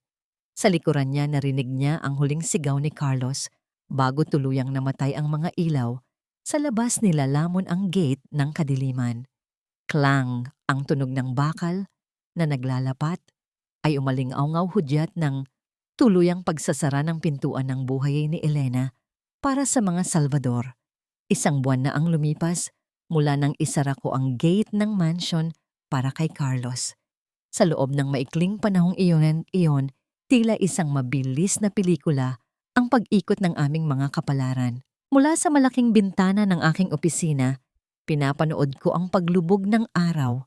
Sa likuran niya narinig niya ang huling sigaw ni Carlos bago tuluyang namatay ang mga ilaw Sa labas nilalamon ang gate ng kadiliman. Klang ang tunog ng bakal na naglalapat ay umalingaw-ngaw hudyat ng tuluyang pagsasara ng pintuan ng buhay ni Elena para sa mga Salvador. Isang buwan na ang lumipas mula nang isara ko ang gate ng mansion para kay Carlos. Sa loob ng maikling panahong iyon, tila isang mabilis na pelikula ang pag-ikot ng aming mga kapalaran. Mula sa malaking bintana ng aking opisina, pinapanood ko ang paglubog ng araw.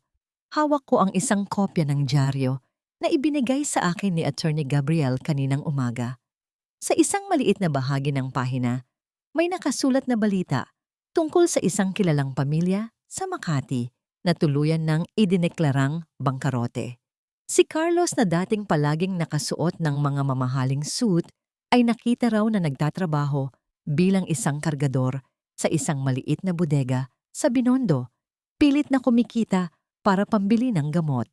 Hawak ko ang isang kopya ng dyaryo na ibinigay sa akin ni Attorney Gabriel kaninang umaga. Sa isang maliit na bahagi ng pahina, may nakasulat na balita tungkol sa isang kilalang pamilya sa Makati na tuluyan ng idineklarang bangkarote. Si Carlos na dating palaging nakasuot ng mga mamahaling suit ay nakita raw na nagtatrabaho bilang isang kargador sa isang maliit na bodega sa Binondo, pilit na kumikita para pambili ng gamot.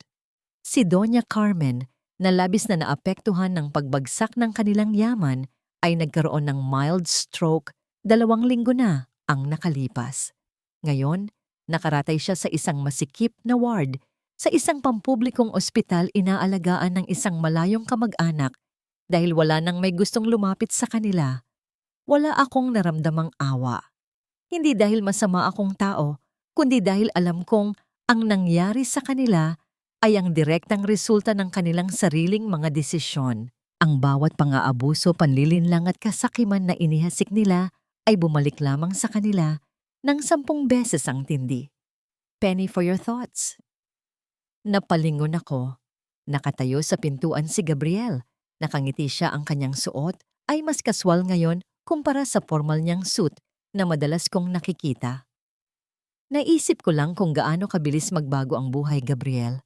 Si Doña Carmen, na labis na naapektuhan ng pagbagsak ng kanilang yaman, ay nagkaroon ng mild stroke 2 linggo na ang nakalipas. Ngayon, nakaratay siya sa isang masikip na ward sa isang pampublikong ospital inaalagaan ng isang malayong kamag-anak dahil wala nang may gustong lumapit sa kanila. Wala akong naramdamang awa. Hindi dahil masama akong tao, kundi dahil alam kong ang nangyari sa kanila ay ang direktang resulta ng kanilang sariling mga desisyon. Ang bawat pang-aabuso, panlilinlang at kasakiman na inihasik nila ay bumalik lamang sa kanila ng 10 beses ang tindi. Penny for your thoughts. Napalingon ako. Nakatayo sa pintuan si Gabriel. Nakangiti siya, ang kanyang suot ay mas kaswal ngayon kumpara sa formal niyang suit na madalas kong nakikita. Naisip ko lang kung gaano kabilis magbago ang buhay, Gabriel.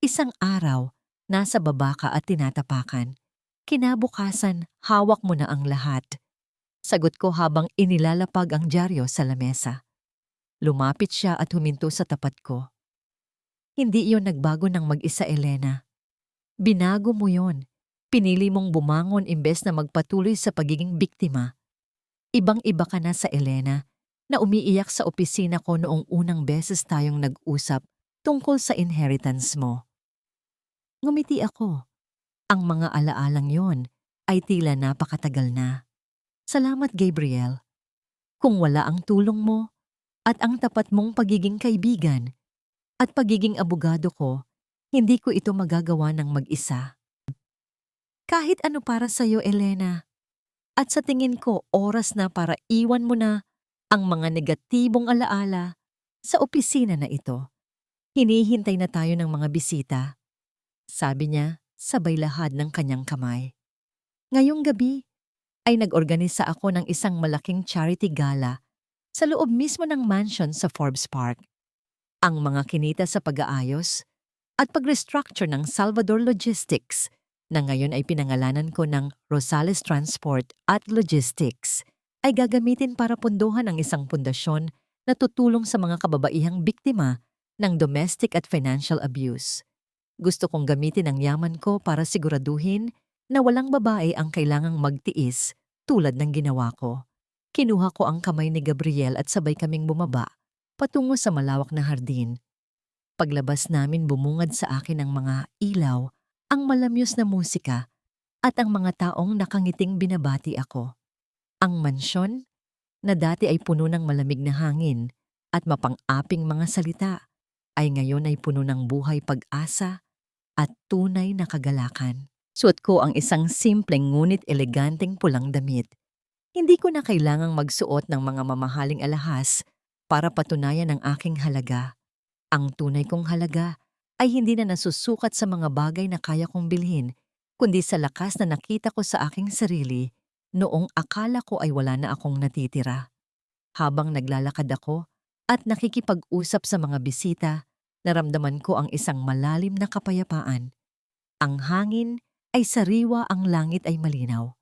Isang araw, nasa baba ka at tinatapakan. Kinabukasan, hawak mo na ang lahat. Sagot ko habang inilalapag ang dyaryo sa lamesa. Lumapit siya at huminto sa tapat ko. Hindi iyon nagbago ng mag-isa, Elena. Binago mo yon. Pinili mong bumangon imbes na magpatuloy sa pagiging biktima. Ibang-iba ka na sa Elena na umiiyak sa opisina ko noong unang beses tayong nag-usap tungkol sa inheritance mo. Ngumiti ako. Ang mga alaalang yon ay tila napakatagal na. Salamat, Gabriel. Kung wala ang tulong mo at ang tapat mong pagiging kaibigan at pagiging abogado ko, hindi ko ito magagawa ng mag-isa. Kahit ano para sa iyo, Elena. At sa tingin ko, oras na para iwan mo na ang mga negatibong alaala sa opisina na ito. Hinihintay na tayo ng mga bisita. Sabi niya, sabay lahad ng kanyang kamay. Ngayong gabi ay nag-organisa ako ng isang malaking charity gala sa loob mismo ng mansion sa Forbes Park. Ang mga kinita sa pag-aayos at pag-restructure ng Salvador Logistics na ngayon ay pinangalanan ko ng Rosales Transport at Logistics ay gagamitin para punduhan ang isang pundasyon na tutulong sa mga kababaihang biktima ng domestic at financial abuse. Gusto kong gamitin ang yaman ko para siguraduhin na walang babae ang kailangang magtiis tulad ng ginawa ko. Kinuha ko ang kamay ni Gabriel at sabay kaming bumaba patungo sa malawak na hardin. Paglabas namin, bumungad sa akin ang mga ilaw, ang malamyos na musika, at ang mga taong nakangiting binabati ako. Ang mansyon, na dati ay puno ng malamig na hangin at mapang-aping mga salita, ay ngayon ay puno ng buhay, pag-asa at tunay na kagalakan. Suot ko ang isang simpleng ngunit eleganteng pulang damit. Hindi ko na kailangang magsuot ng mga mamahaling alahas para patunayan ang aking halaga. Ang tunay kong halaga ay hindi na nasusukat sa mga bagay na kaya kong bilhin, kundi sa lakas na nakita ko sa aking sarili noong akala ko ay wala na akong natitira. Habang naglalakad ako at nakikipag-usap sa mga bisita, naramdaman ko ang isang malalim na kapayapaan. Ang hangin ay sariwa, ang langit ay malinaw.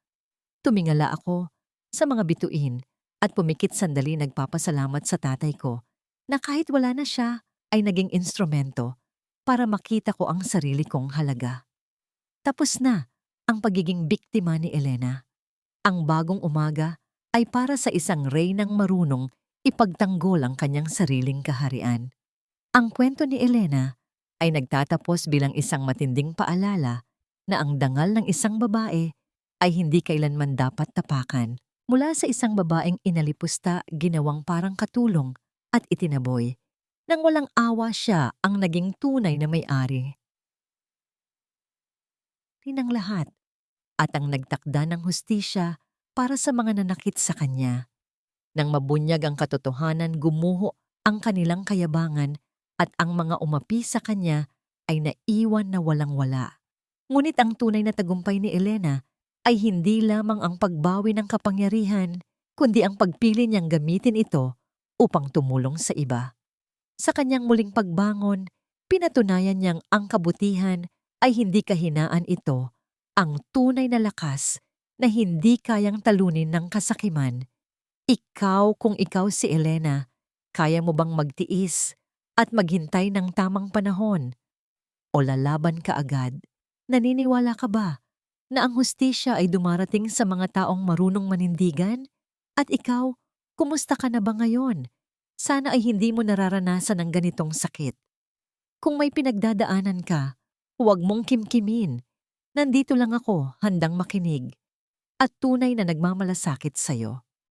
Tumingala ako sa mga bituin at pumikit sandali, nagpapasalamat sa tatay ko na kahit wala na siya ay naging instrumento para makita ko ang sarili kong halaga. Tapos na ang pagiging biktima ni Elena. Ang bagong umaga ay para sa isang reynang marunong ipagtanggol ang kanyang sariling kaharian. Ang kwento ni Elena ay nagtatapos bilang isang matinding paalala na ang dangal ng isang babae ay hindi kailanman dapat tapakan. Mula sa isang babaeng inalipusta, ginawang parang katulong at itinaboy. Nang walang awa, siya ang naging tunay na may-ari ng lahat at ang nagtakda ng hustisya para sa mga nanakit sa kanya. Nang mabunyag ang katotohanan, gumuho ang kanilang kayabangan at ang mga umapi sa kanya ay naiwan na walang-wala. Ngunit ang tunay na tagumpay ni Elena ay hindi lamang ang pagbawi ng kapangyarihan, kundi ang pagpili niyang gamitin ito upang tumulong sa iba. Sa kanyang muling pagbangon, pinatunayan niyang ang kabutihan ay hindi kahinaan, ito ang tunay na lakas na hindi kayang talunin ng kasakiman. Ikaw, kung ikaw si Elena, kaya mo bang magtiis at maghintay ng tamang panahon? O lalaban ka agad? Naniniwala ka ba na ang hustisya ay dumarating sa mga taong marunong manindigan? At ikaw, kumusta ka na ba ngayon? Sana ay hindi mo nararanasan ng ganitong sakit. Kung may pinagdadaanan ka, huwag mong kimkimin. Nandito lang ako, handang makinig at tunay na nagmamalasakit sa'yo.